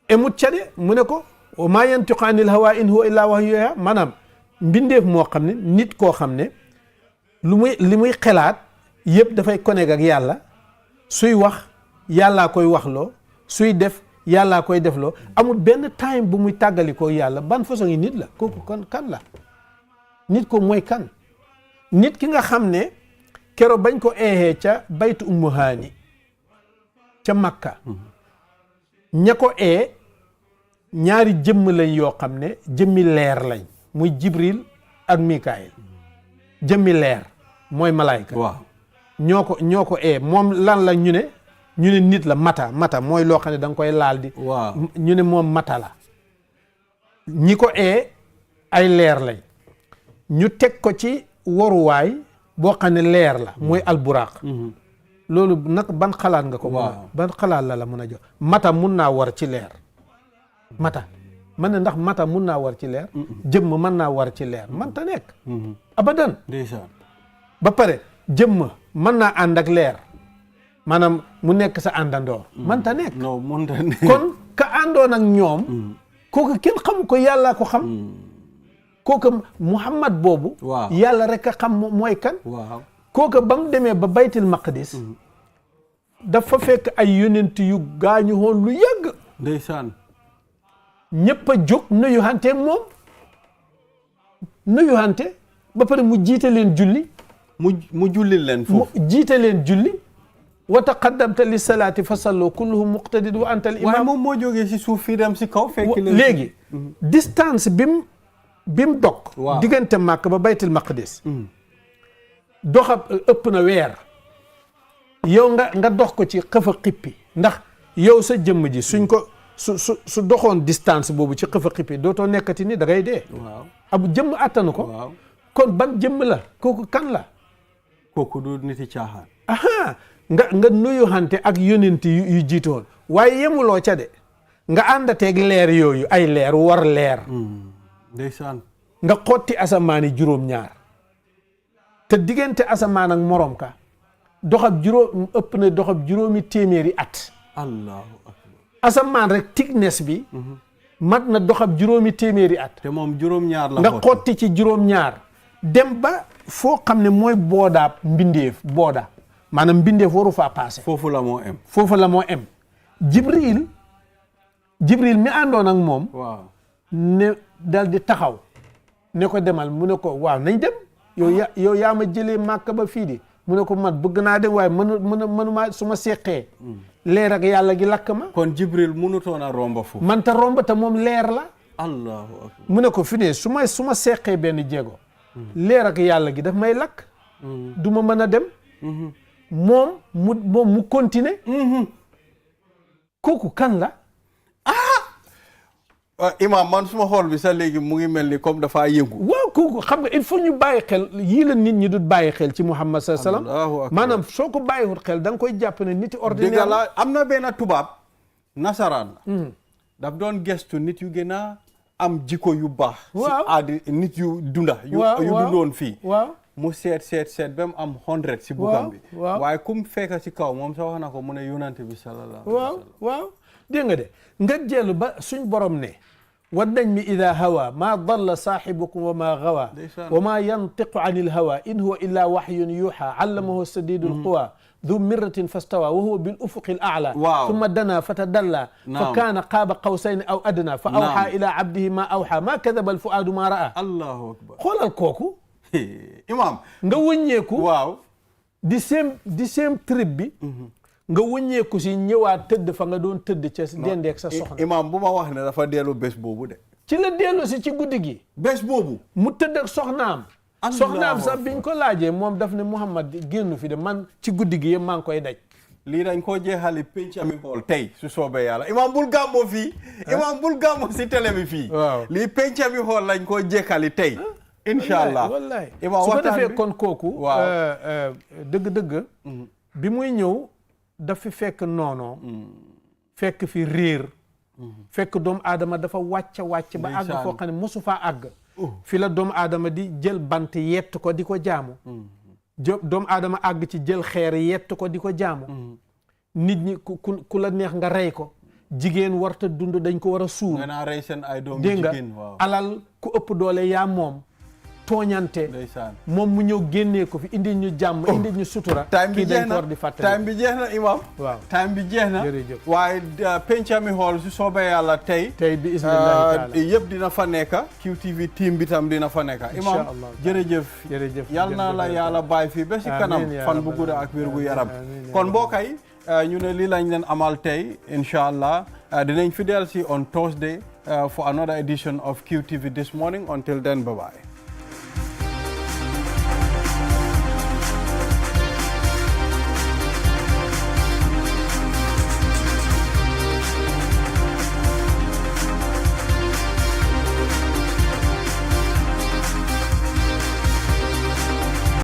emut ca de mu ne ko wa maa yantiqu anil hawa in huwa illa wahyu yuha maanaam mbindeef moo xam ne nit koo xam ne li muy xelaat yëpp dafay connecté ak yàlla suy wax yàllaa koy waxloo suy def yàllaa koy defloo amul benn time bu muy tàggalikoo yàlla ban façon yi nit la kooku kan la nit ko mooy kan nit ki nga xam ne kero bañ ko eexee ca baytu ummu haani ca makka ña ko ee ñaari jëmm lañ yoo xam ne jëmmi leer lañ muy jibril ak mikaayil jëmmi leer mooy malaayka waaw ñoo ko ee moom lan la ñu ne nit la mata mooy loo xam ne da nga koy laal di waaw ñu ne moom mata la ñi ko ee ay leer lañ ñu teg ko ci waruwaay boo xam ne leer la mooy alburaq loolu nag ban xalaat nga ko ban xalaat la mën a jox mata mun naa war ci leer mata man ne ndax mata mun naa war ci leer jëmm mën naa war ci leer man ta nekk abadan ba pare jëmm mën naa ànd ak leer maanaam mu nekk sa àndandoor man ta nekk kon ka àndoon ak ñoom kooku kenn xamu ko yàlla ko xam kooku Muhammad boobu yàlla rek a xam mooy kan kooku ba mu demee ba baytil maqdis dafa fekk ay yonent yu gaañu woon lu yàgg ndeysaan ñëpp a jóg nuyu hante moom nuyu hante ba pare mu jiite leen julli mu julli leen foofu jiite leen julli wa taqaddamta li salaati fa sallu kulluhum muqtadid wa anta al imam waaye moom moo jógee si suuf fii dem si kaw fekk léegi distance bi mu dog diggante Màkk ba baytul maqdis doxa ëpp na weer yow nga dox ko ci xëfa xippi ndax yow sa jëmm ji suñ ko su doxoon distance boobu ci xëfa xippi dootoo nekkati ni da ngay dee ab jëmm attanu ko kon ban jëmm la kooku kan la kooku du niti caaxaan aha nga nuyu xante ak yonent yu jiitoon waaye yemuloo ca de nga àndateeg leer yooyu ay leer war leer ndeysaan nga xotti asamaani juróom-ñaar te diggante asamaan ak morom ka doxab juróom ëpp na doxab juróomi téeméeri at allahu akbar asamaan rek thickness bi mat na doxab juróomi téeméeri at te moom juróom-ñaar la nga xotti ci juróom-ñaar dem ba foo xam ne mooy boodaab mbindeef booda maanaam mbindeef waru faa passé foofu la moo em foofu la moo em jibril mi àndoon ak moom ne dal di taxaw ne ko demal mu ne ko waaw nañ dem yow yaa ma jëlee màkk ba fii di mu ne ko man bëgg naa dem waaye mënuma su ma seqee leer ak yàlla gi lakk ma kon jibril mënutoon a romba foofu man ta romba te moom leer la allahu akbar mu ne ko fi ne su ma seqee benn jéego leer ak yàlla gi daf may lakk du ma mën a dem moom mu continuer kooku kan la imam man suma xool bi sax léegi mu ngi mel ni comme dafa yëngu. waaw kooku xam nga il faut ñu bàyyi xel yii la nit ñi du bàyyi xel ci Muhammad sallallahu alayhi wasallam maanaam soo ko bàyyiwul xel da nga koy jàpp ne nit ordinaire dëgg la am na benn tubaab nasaraan la daf doon gestu nit yu gën a am jikko yu baax si nit yu dunda yu dundoon fii mu seet ba mu am 100 si bukam bi waaye kum fekk si kaw moom sax wax na ko mu ne yonante bi sallallahu alayhi wasallam waaw dégg nga de nga jellu ba suñ borom ne والنجم إذا هوى ما ضل صاحبكم وما غوى وما ينطق عن الهوى إن هو إلا وحي يوحى علمه الشديد القوى ذو مرة فاستوى وهو بالأفق الأعلى ثم دنا فتدلى فكان قاب قوسين أو أدنى فأوحى إلى عبده ما أوحى ما كذب الفؤاد ما رأى الله أكبر خول الكوكو إمام nga wëññeeku waaw di same trip bi nga wëññeeku si ñëwaat tëdd fa nga doon tëdd ca dendeek sa soxna imam bu ma wax ne dafa dellu bés boobu de ci la dellu si ci guddi gi bés boobu mu tëdd ak soxnaam sax biñ ko laajee moom daf ne Muhammad génnu fi de man ci guddi gi yëpp maa ngi koy daj lii dañ koo jeexali penc ami xool tey su soobee yàlla imam bul gàmmoo fii imam bul gàmmoo si télé bi fii lii penc ami xool lañ koo jeexali tey inshallah wallaay su ko defee kon kooku dëgg-dëgg bi muy ñëw daf fi fekk noonoo fekk fi réer fekk doomu aadama dafa wàcc ba àgg foo xam ne mosu faa àgg fi la doomu aadama di jël bant yett ko di ko jaamu doomu aadama àgg ci jël xeer yett ko di ko jaamu nit ñi ku la neex nga rey ko jigéen warta dund dañ ko war a suul nga naa rey seen ay doom dégg nga alal ku ëpp doole yaa moom tooñante moom mu ñëw génnee ko fi indi ñu jàmm indi ñu sutura kii dañ ko war di fàttali time bi jeex na imam waaw time bi jeex na jërëjëf waaye pencami xool su soobee yàlla tey bi ismillahi taala yëpp dina fa nekk QTV team bi tam dina fa nekk imam jërëjëf yal na la yàlla bàyyi fii ba si kanam fan bu gudda ak wér gu yaram kon mbokkay ñu ne lii lañ leen amal tey incha allah dinañ fi del si on Thursday for another edition of QTV This Morning. Until then, bye-bye.